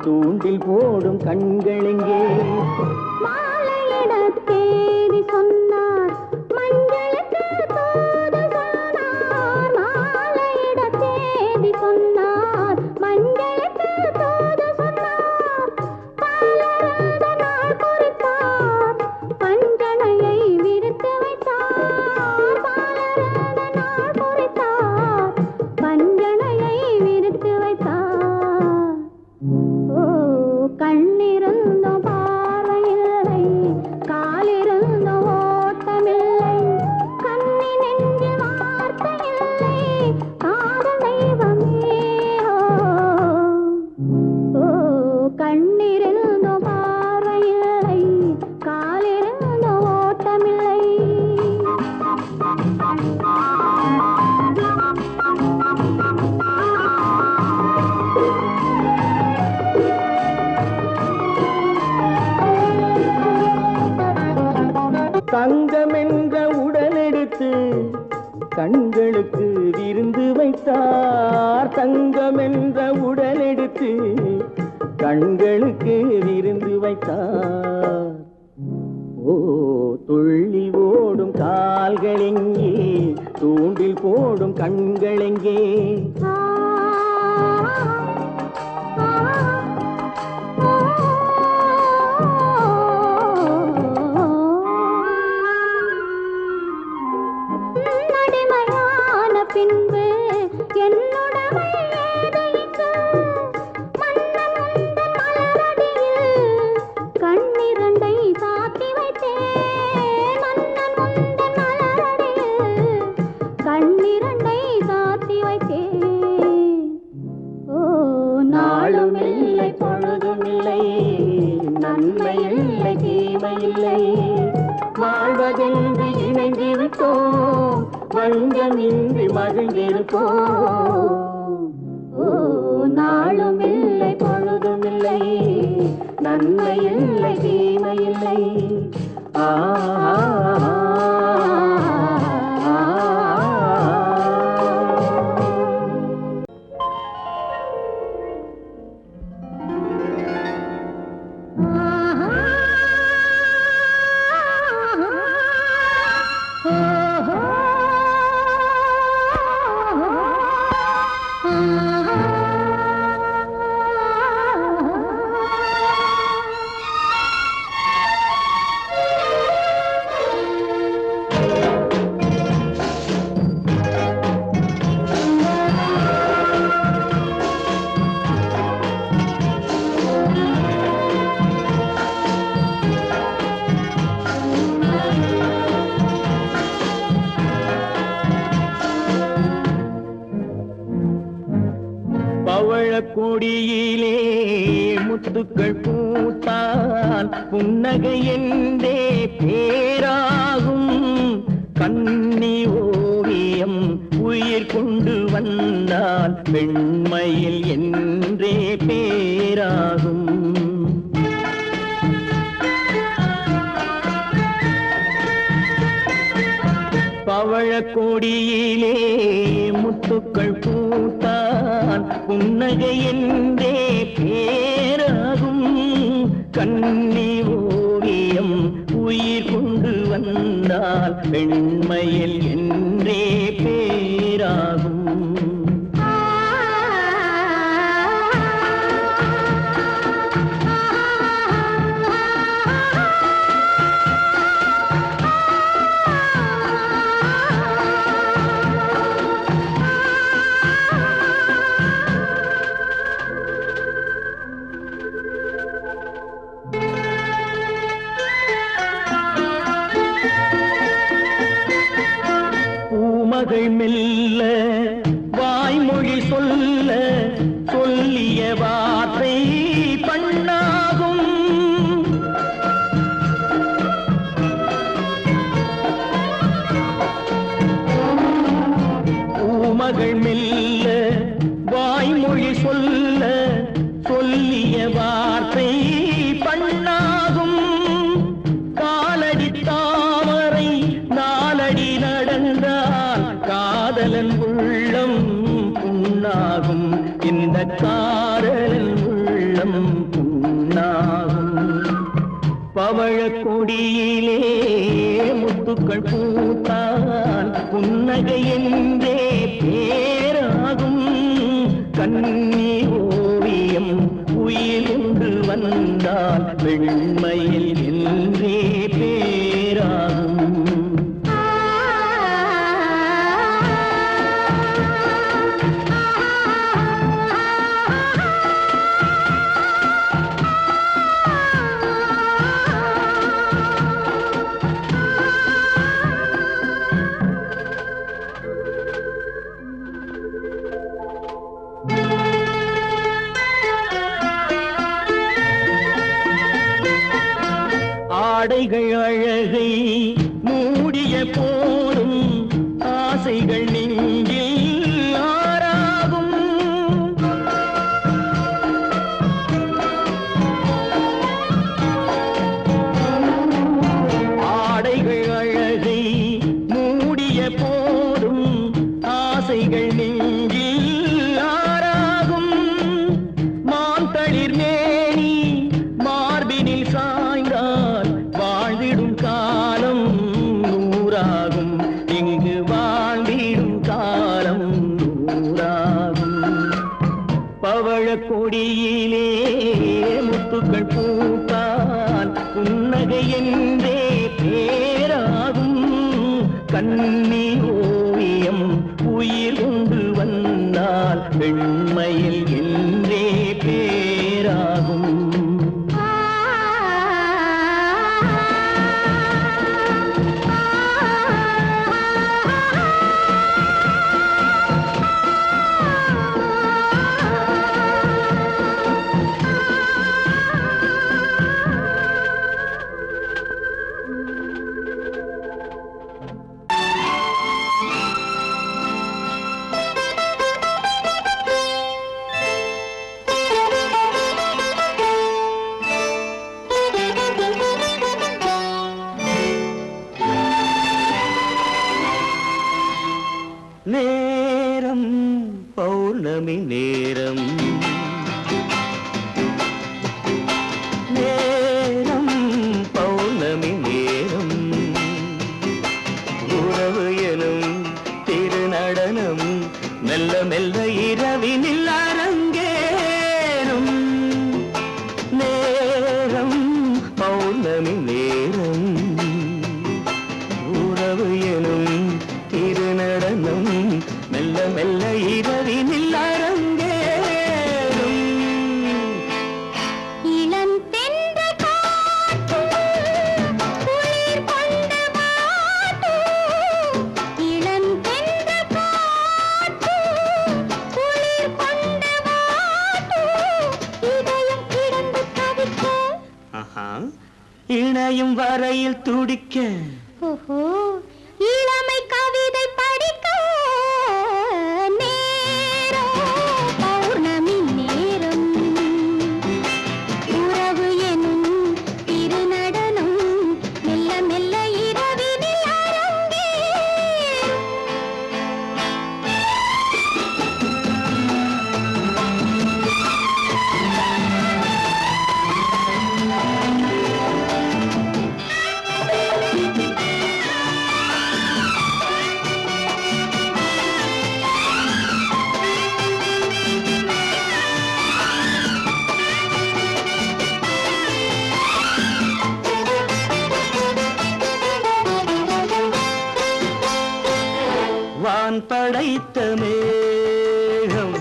தூண்டில் போடும் கண்களெங்கே மாலையிட தேதி சொன்னார் மஞ்சளுக்கு தூது சொன்னார் மாலையிட தேதி சொன்னார் மஞ்சளுக்கு தூது சொன்னார் பாலருந்த நாள் குறித்தார் பஞ்சனையை விரித்து வைத்தார் பாலருந்த நாள் குறித்தார் பஞ்சனையை விரித்து வைத்தார் ஓ கண்ணிருந்தும் பார்வையில்லை காலிருந்தும் ஓட்டமில்லை கண்ணி நெஞ்சில் வார்த்தையில்லை காதல் தெய்வமே ஓ கண்ணிருந்தும் பார்வையில்லை காலிருந்தும் ஓட்டமில்லை தங்கம் என்ற உடலெடுத்து கண்களுக்கு விருந்து வைத்தார் தங்கம் என்ற உடலெடுத்து கண்களுக்கு விருந்து வைத்தார் ஓ துள்ளி ஓடும் கால்களெங்கே தூண்டில் போடும் கண்களெங்கே நடைமையான பின்பு என்னுடமை ஏது இங்கு மன்னன் உந்தன் மலரடியில் கண்ணிரண்டை சாத்தி வைத்தேன் மன்னன் உந்தன் மலரடியில் கண்ணிரண்டை சாத்தி வைத்தேன் ஓ நாளும் இல்லை பொழுதும் இல்லை நன்மை இல்லை தீமை இல்லை வாழ்வதென்று இணைந்து விட்டோம் வஞ்சமின்றி மகிழ்ந்திருப்போம் ஓ நாளும் இல்லை பொழுதும் இல்லை நன்மை இல்லை தீமை இல்லை ஆ கொடியிலே முத்துக்கள் பூத்தால் புன்னகை என்றே பேராகும் கண்ணி ஓவியம் உயிர் கொண்டு வந்தால் பெண்மையில் என்றே பேராகும் பவழக்கொடியிலே முத்துக்கள் பூத்தான் புன்னகை என்றே பேராகும் கண்ணி ஓவியம் உயிர் கொண்டு வந்தால் பெண்மையில் என்றே பேராகும் மகள் மெல்ல வாய்மொழி சொல்ல சொல்லிய வார்த்தை பண்ணாகும் பூமகள் மெல்ல காதலன் உள்ளம் புண்ணாகும், இந்த காதலன் உள்ளம் புண்ணாகும். பவழக் கொடியிலே முத்துக்கள் பூத்தால் புன்னகை என்றே பேராகும். கண்ணி ஓவியம் உயிர் ஒன்று வந்தால் வெண்மையில் என்றே பேராகும். ஆடைகள் அழகை மூடிய போதும் ஆசைகள் நெஞ்சில் ஆறாகும். ஆடைகள் அழகை மூடிய போதும் ஆசைகள் நெஞ்சில் ஆறாகும். மாந்தளிர் மேனி மார்பினில் சாய்ந்தால் வாழ்ந்திடும் காலம் நூறாகும். இங்கு வாழ்ந்திடும் காலம் நூறாகும். பவழக் கொடியிலே முத்துக்கள் பூத்தால் புன்னகை என்றே பேராகும். கண்ணி ஓவியம் உயிர் கொண்டு வந்தால் வெண்மையில் என்றே பேராகும். நேரம் பௌர்ணமி நேரம், நேரம் பௌர்ணமி நேரம். உறவு எனும் திருநடனம் மெல்ல மெல்ல இரவினில் அரங்கேறும். நேரம் பௌர்ணமி நேரம், உறவு எனும் திருநடனம் மெல்ல மெல்ல இரவினில் அரங்கேறும். இளம் தென்றல் காற்றும் குளிர் கொண்டு வாட்டும். இளம் தென்றல் காற்றும் குளிர் கொண்டு வாட்டும். இதயம் கிடந்து தவிக்க, இணையும் வரையில் துடிக்க, ஓஹோ இளமை கவிதை படிக்க. நேரம் பௌர்ணமி நேரம், உறவு எனும் திருநடனம் மெல்ல மெல்ல இரவினில் அரங்கேறும். வான் படைத்த மேகம்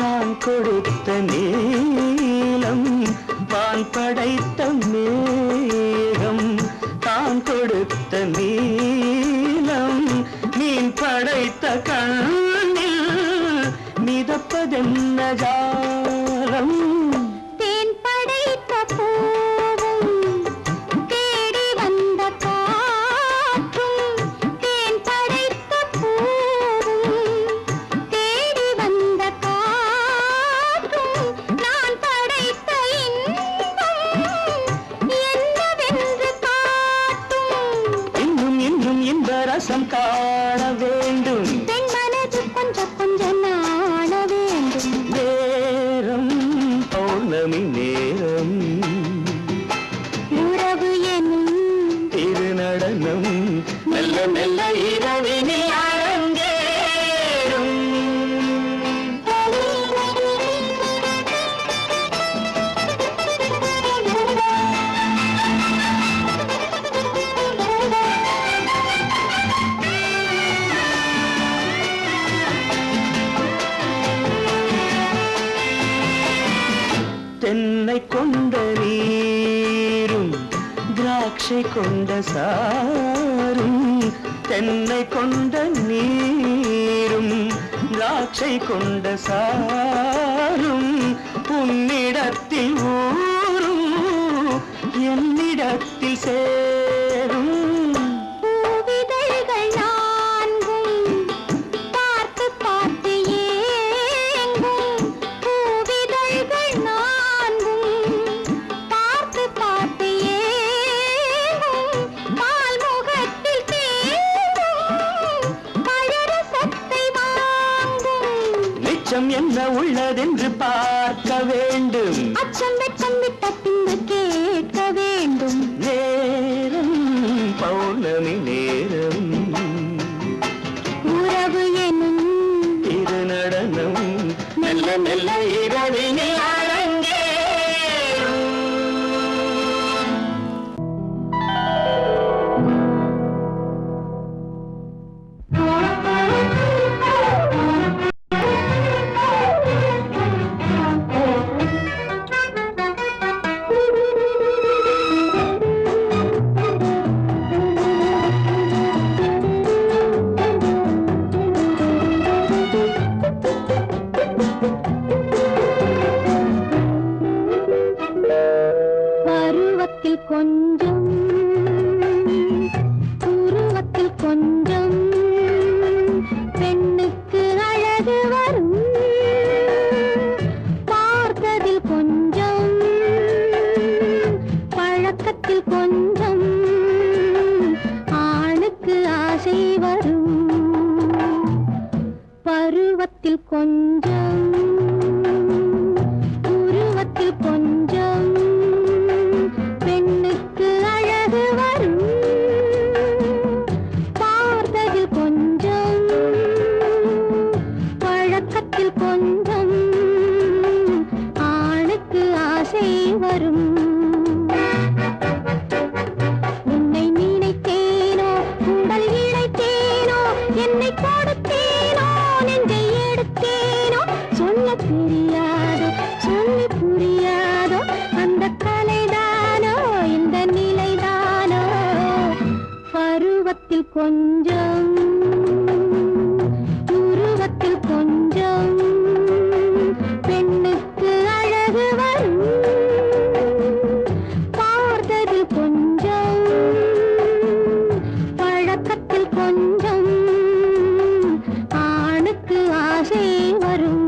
தான் கொடுத்த நீலம். வான் படைத்த மேகம் தான் கொடுத்த நீலம். மீன் படைத்த கண்ணில் மிதப்பதென்ன ஜாலம். தேன் படைத்த பூவும் தேடி வந்த காற்றும். தேன் படைத்த பூவும் தேடி வந்த காற்றும். நான் படைத்த இன்பம் என்னவென்று காட்டும். இன்னும் இன்னும் இந்த ரசம் காண வேண்டும். பெண்மனதில் இரவினில் அரங்கேறும். தென்னை கொண்ட நீரும் திராட்சை கொண்ட சாரும், தென்னை கொண்ட நீரும் திராட்சை கொண்ட சாரும், உன்னிடத்தில் ஊரும் என்னிடத்தில் சேரும். பூவிதழ்கள் நான்கும் பார்த்து பார்த்து ஏங்கும், பூவிதழ்கள் நான்கும் பார்த்து பார்த்து ஏங்கும், பால்முகத்தில் தேங்கும் பழரசத்தை வாங்கும். நிச்சம் என்ன உள்ளதென்று பார்க்க வேண்டும், அச்சம் வெச்சம் விட்ட பின்பு கேட்க வேண்டும். நேரம் பௌர்ணமி நேரம், உறவு எனும் இது நடனம் மெல்ல மெல்ல இரவினில் அரங்கேறும். பருவத்தில் கொஞ்சம் உருவத்தில் கொஞ்சம் பெண்ணுக்கு அழகு வரும், பார்த்ததில் கொஞ்சம் பழக்கத்தில் கொஞ்சம் ஆணுக்கு ஆசை வரும். பருவத்தில் கொஞ்சம் உருவத்தில் கொஞ்சம் பெண்ணுக்கு அழகு வரும், பார்த்ததில் கொஞ்சம் பழக்கத்தில் கொஞ்சம் ஆணுக்கு ஆசை வரும். உன்னை நினைத்தேனோ உடல் இழைத்தேனோ, என்னை கொடுத்தேனோ நெஞ்சை எடுத்தேனோ, சொல்ல தெரியாதோ சொல்லி புரியாதோ அந்த கலைதானோ இந்த நிலைதானோ. பருவத்தில் கொஞ்சம் உருவத்தில் கொஞ்சம் பெண்ணுக்கு அழகு வரும், பார்த்ததில் கொஞ்சம் பழக்கத்தில் கொஞ்சம் ஆணுக்கு ஆசை வரும்.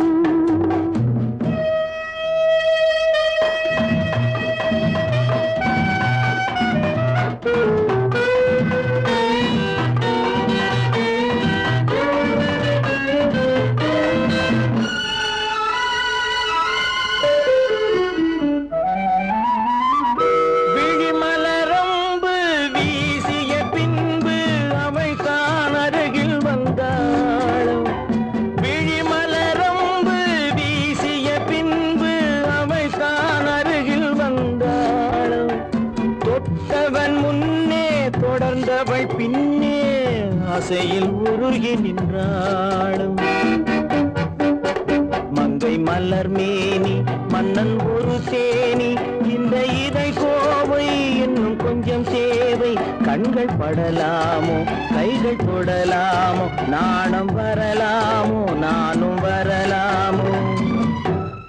விழிமலரம்பு வீசிய பின்பு அவள் தான் அருகில் வந்தாளும். விழிமலரம்பு வீசிய பின்பு அவள் தான் அருகில் வந்தாளும். தொட்டவன் முன்னே தொடர்ந்தவள் பின்னே ஆசையில் உருகி நின்றாளும். மங்கை மலர் மேனி மன்னன் ஒரு தேனி, இந்த இதை கோவை இன்னும் கொஞ்சம் தேவை. கண்கள் படலாமோ கைகள் தொடலாமோ, நாணம் வரலாமோ நானும் வரலாமோ.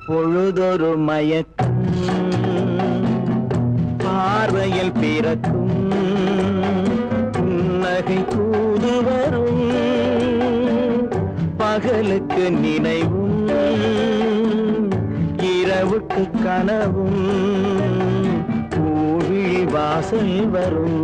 பொழுதொரு மயக்கம் பார்வையில் பிறக்கும், புன்னகை தூது வரும். பகலுக்கு நினைவும் இரவுக்கு கனவும், பூவிழி வாசல் வரும்.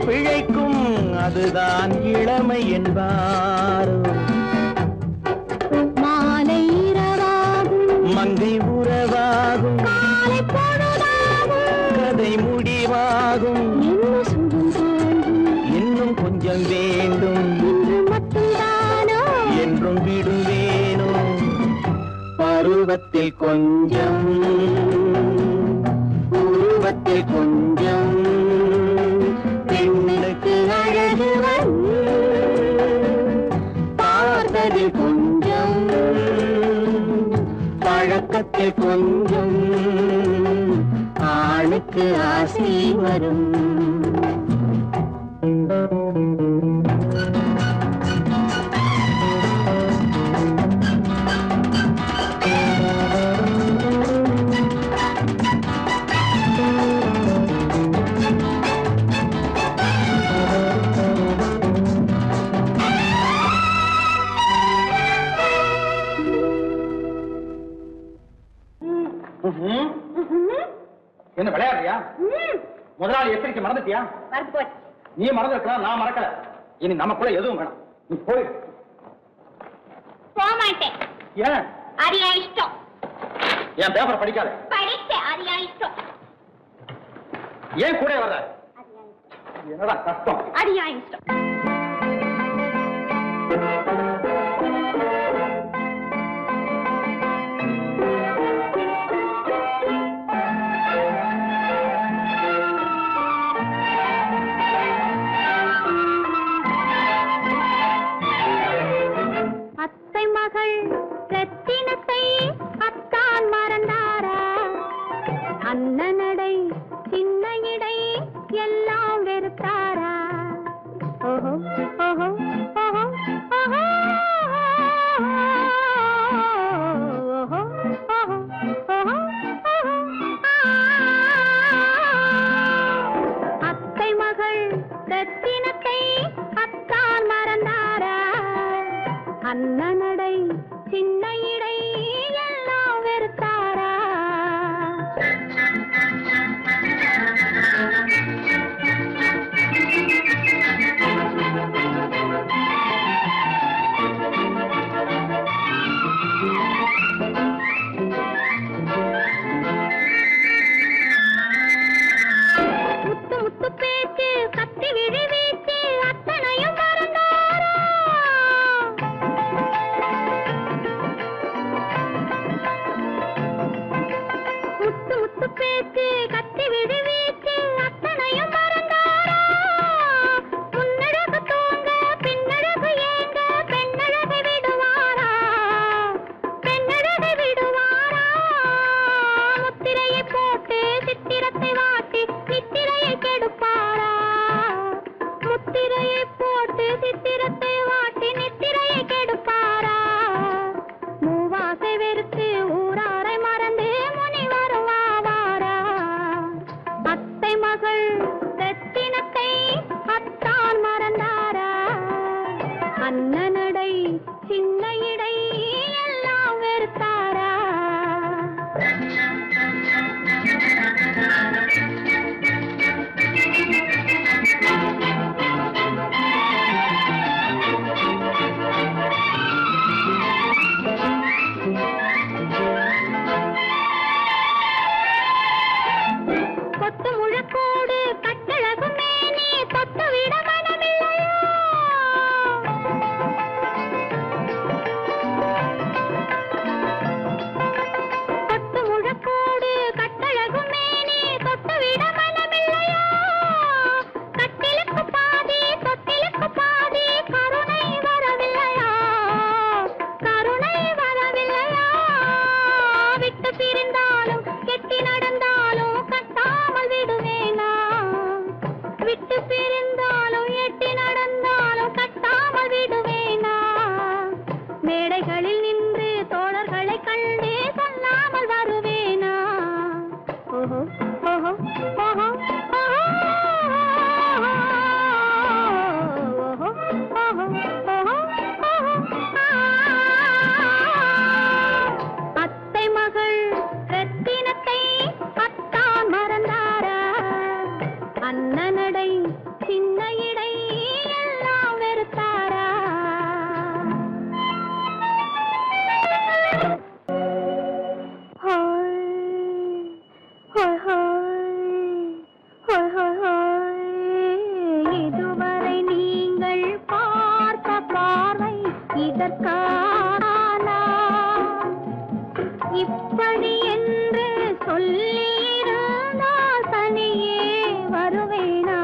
பிழைக்கும் அதுதான் இளமை என்பாரோ. மாலை இரவாகும் மங்கை உறவாகும் காலை பொழுதாகும் கதை முடிவாகும் என்ன சுகம் தோன்றும் இன்னும் கொஞ்சம் வேண்டும் இன்று மட்டும்தானோ என்றும் விடுவேனோ. பருவத்தில் கொஞ்சம் உருவத்தில் கொஞ்சம் பெண்ணுக்கு அழகு வரும். பார்த்ததில் கொஞ்சம் பழக்கத்தில் கொஞ்சம் ஆணுக்கு ஆசை வரும். என்ன விளையாடுறியா? முதலாளி எச்சரிக்கை மறந்துட்டியா? நீ மறந்துருக்கலாம், நான் மறக்கல. இனி நமக்குள்ள எதுவும் வேணாம், நீ போய். போக மாட்டேன். ஏன்? அது என் இஷ்டம். என் பேப்பர் படிக்காத. படிச்சேன், அது என் இஷ்டம். ஏன் கூட வர்ற? என்னடா கஷ்டம்? அது என் இஷ்டம். அத்தை மகள் ரத்தினத்தை அத்தான் மறந்தாரா? அண்ணனடை சின்ன இடை எல்லாம் வெறுத்தாரா? ஓஹோ ஓஹோ ஓஹோ ஓஹோ ஓஹோ ஓஹோ ஓஹோ. அத்தை மகள் ரத்தினத்தை அத்தான் மறந்தாரா? அண்ணனடை சின்ன இடை எல்லாம் வெறுத்தாரா? முத்து முத்து பேச்சு கத்தி விழி வீச்சு அத்தனையும் மறந்தாரா? முத்து முத்து பேச்சு கத்தி விழி வீச்சு அத்தனையும் மறந்தாரா? முன்னழகு தூங்க பின்னழகு ஏங்க பெண்ணழகை விடுவாரா? பெண்ணழகை விடுவாரா? முத்திரையை போட்டு சித்திரத்தை வாட்டி நித்திரையை கெடுப்பாரா? முத்திரையை போட்டு சித்திரத்தை வாட்டி நித்திரையை கெடுப்பாரா? மூவாசை வெறுத்து ஊராரை மறந்து முனி வருவாரா? அத்தை மகள் ரத்தினத்தை அத்தான் மறந்தாரா? அண்ணனடை சின்ன இடை எல்லாம் வெறுத்தாரா? கொத்து முழக்கோடு கட்டழகு மேனி தொட்டு விட மனமில்லையோ? கொத்து முழக்கோடு கட்டழகு மேனி தொட்டு விட மனமில்லையோ? கட்டிலுக்கு பாதி தொட்டிலுக்கு பாதி கருணை வரவில்லையா? கருணை வரவில்லையா? விட்டு பிரிந்தாலும் கெட்டி நடந்தாலும் கட்டாமல் விடுவேனா? விட்டு பிரிந்தாலும் எட்டி நடந்தாலும் கட்டாமல் விடுவேனா? மேடைகளில் நின்று தோழர்களை கண்டு சொல்லாமல் வருவேனா? ஓஹோ ஓஹோ ஓஹோ ஓஹோ ஓஹோ ஓஹோ ஓஹோ. அத்தை மகள் ரத்தினத்தை அத்தான் மறந்தாரா? அண்ணனடை சின்ன இடை எல்லாம் வெறுத்தாரா? இதுவரை நீங்கள் பார்த்த பார்வை இதற்கானா? இப்படி என்று சொல்லியிருந்தால் தனியே வருவேனா?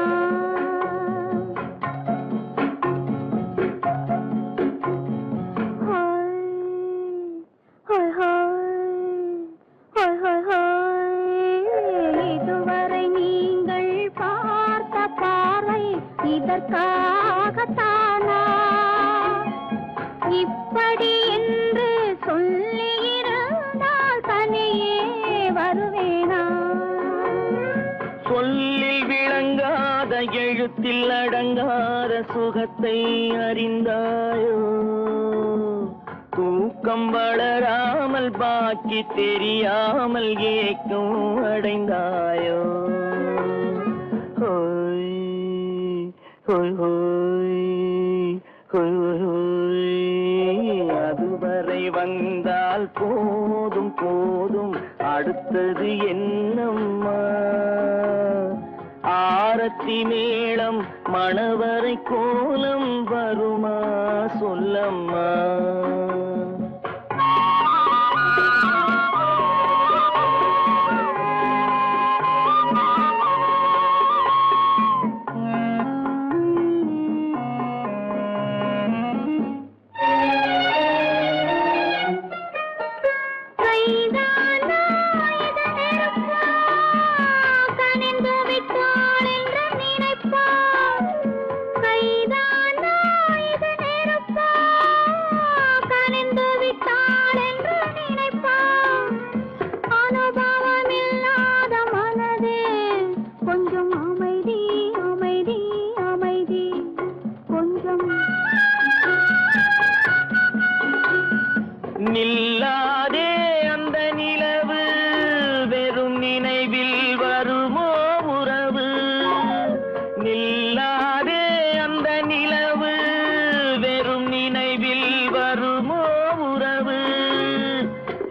இதுவரை நீங்கள் பார்த்த பார்வை இதற்காகத்தானா? இப்படி என்று சொல்லியிருந்தால் தனியே வருவேனா? சொல்லில் விளங்காத எழுத்தில் அடங்காத சுகத்தை அறிந்தாயோ? தூக்கம் வளராமல் பாக்கி தெரியாமல் ஏக்கம் அடைந்தாயோ? ஹோய் ஹோய் ஹோய் ஹோய் ஹோய். அதுவரை வந்தால் போதும் போதும், அடுத்தது என்னம்மா? ஆரத்தி மேளம் மணவரை கோலம் வருமா சொல்லம்மா? நில்லாதே அந்த நிலவு, வெறும் நினைவில் வருமோ உறவு? நில்லாதே அந்த நிலவு, வெறும் நினைவில் வருமோ உறவு?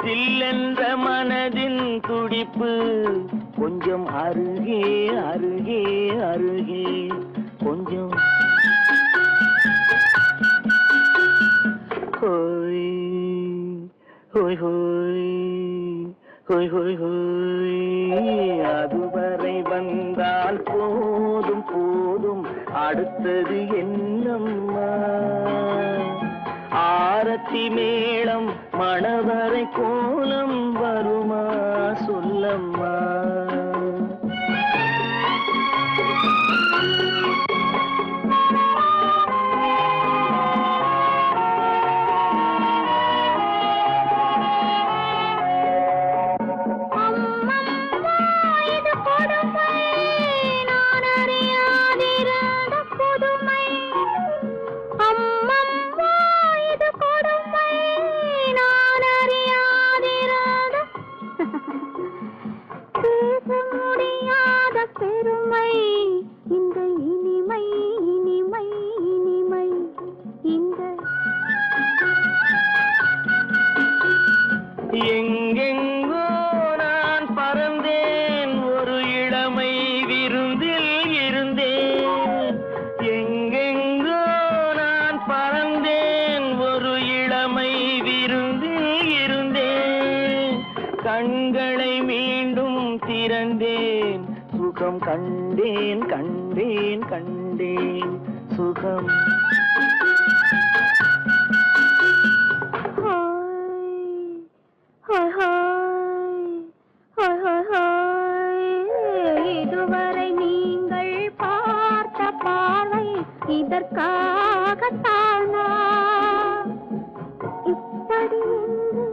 சில்லென்ற மனதின் துடிப்பு கொஞ்சம் அருகே அருகே அருகே கொஞ்சம். ஹோய் ஹோய் ஹோய் ஹோய் ஹோய் ஹோய். அதுவரை வந்தால் போதும் போதும், அடுத்தது என்னம்மா? ஆரத்தி மேளம் மணவரை கோலம் வருமா சொல்லம்மா? எங்கெங்கோ நான் பறந்தேன், ஒரு இளமை விருந்தில் இருந்தேன். எங்கெங்கோ நான் பறந்தேன், ஒரு இளமை விருந்தில் இருந்தேன். கண்களை மீண்டும் திறந்தேன், சுகம் கண்டேன் கண்டேன் கண்டேன் சுகம். இதுவரை நீங்கள் பார்த்த பார்வை இதற்காகத்தானா? இப்படி என்று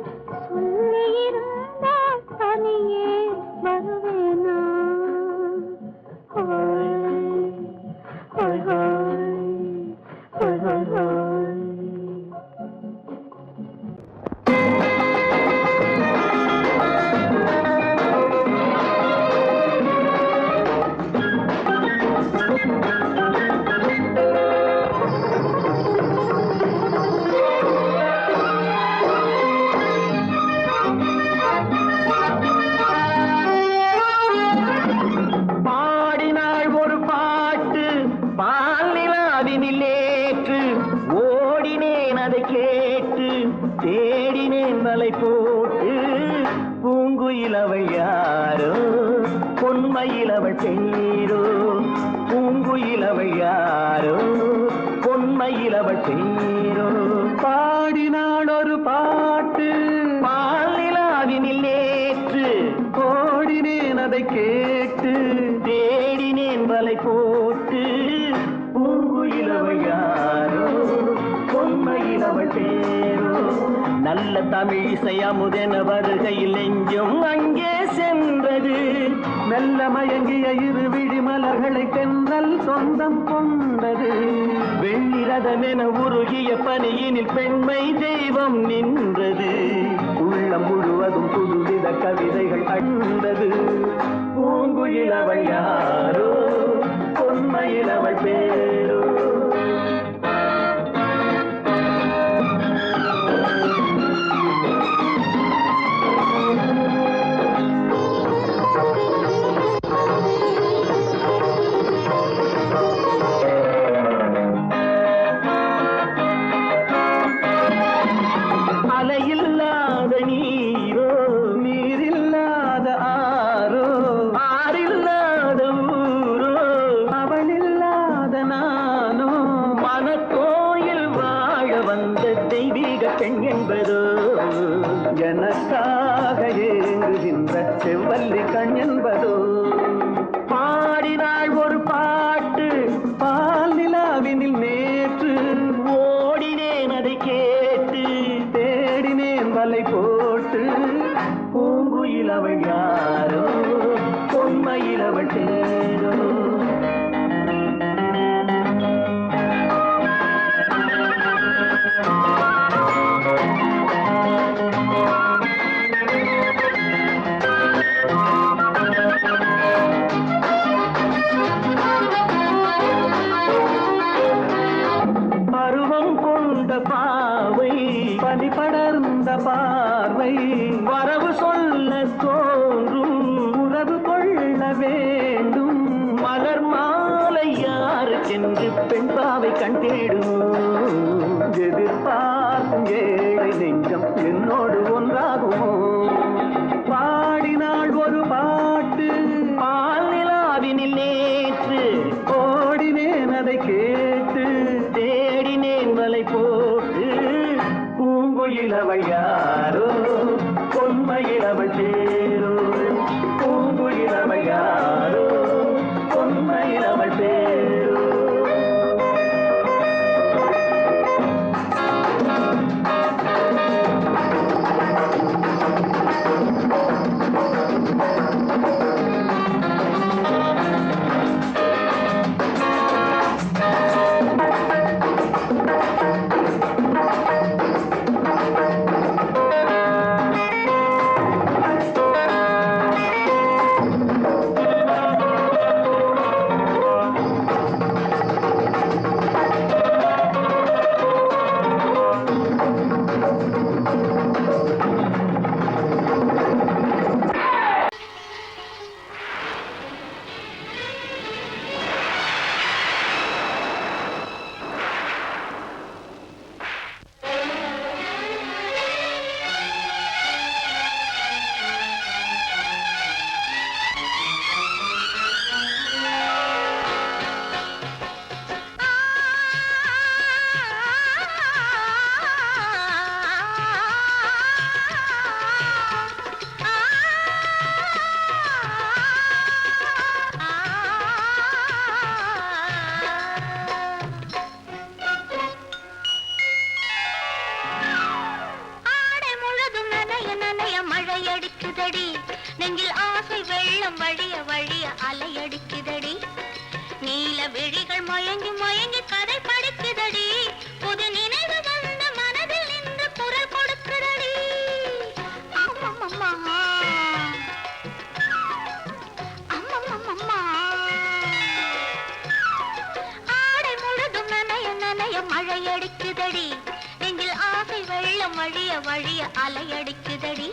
சொல்லியிருந்தால் தனியே வருவேனா? ஹோய் ஹோய் ஹோய் ஹோய் ஹோய் ஹோய். பால்நிலாவினில் ஏற்று ஓடினேன் அதை கேட்டு தேடினேன் வலை போட்டு பூங்குயில் அவள் யாரோ பொன்மையில் அவள் பேரோ பூங்குயில் அவள் யாரோ பொன்மையில் அவள் பேரோ பாடினாள் ஒரு பாட்டு பால்நிலாவினில் நேற்று ஓடினேன் அதை கேட்டு தேடினேன் வலை போட்டு பூங்குயில் அவள் யாரோ பொன்மையில் அவள் பேரோ நல்ல தமிழிசை அமுதென வருகையில் நெஞ்சும் அங்கே சென்றது மெல்ல மயங்கிய இரு விழி மலர்களை தென்றல் சொந்தம் கொண்டது வெண்ணிரதமென உருகிய பனியினில் பெண்மை தெய்வம் நின்றது உள்ளம் முழுவதும் புதுவித கவிதைகள் அண்டது பூங்குயில் அவள் யாரோ பொன்மையில் அவள் பேரோ அலையில்லாத நீரோ நீரில்லாத ஆரோ ஆறில்லாத ஊரோ அவளில்லாத நானோ மனக்கோயில் வாழ வந்த தெய்வீக பெண் என்பதோ எனக்காக ஏங்குகின்ற செவ்வல்லி கண் என்பதோ பாடினாள் ஒரு பாட்டு பால்நிலாவினில் நேற்று ஓடினேன் அதை கேட்டு தேடினேன் வலை போட்டு பூங்குயில் அவள் யாரோ பொன்மையில் அவள் தேரோ பருவம் கொண்ட பாவை பனி படர்ந்த பார்வை வரவு சொல்ல தோன்றும் உறவு கொள்ள வேண்டும் மலர் மாலை யாருக்கென்று பெண் பாவை கண் தேடும் எதிர்பார்க்கும் ஏழை நெஞ்சம் என்னோடு ஒன்றாகுமோ பாடினாள் ஒரு பாட்டு பால்நிலாவினில் நேற்று ஓடினேன் அதை கேட்டு தேடினேன் வலை போட்டு பூங்குயில் அவள் யாரோ பொன்மையில் அவள் பேரோ பூங்குயில் அவள் யாரோ பொன்மையில் அவள் பேரோ வழிய வழிய அலையடிக்குதடி,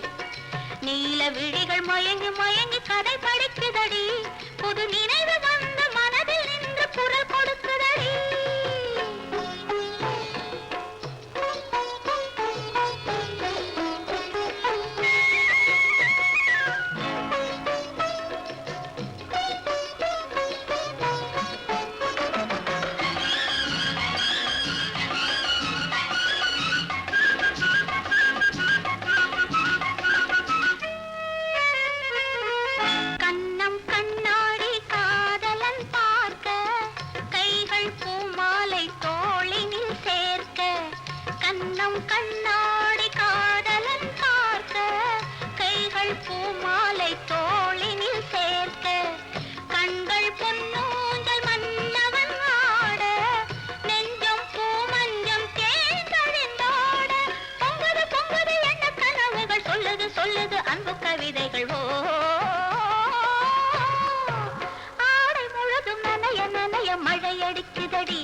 நீல விழிகள் மயங்கி மயங்கி கதை படிக்குதடி, புது நினைவு வந்த மனதில் நின்று குரல் கொடுக்குதடி. பசிக்குதடி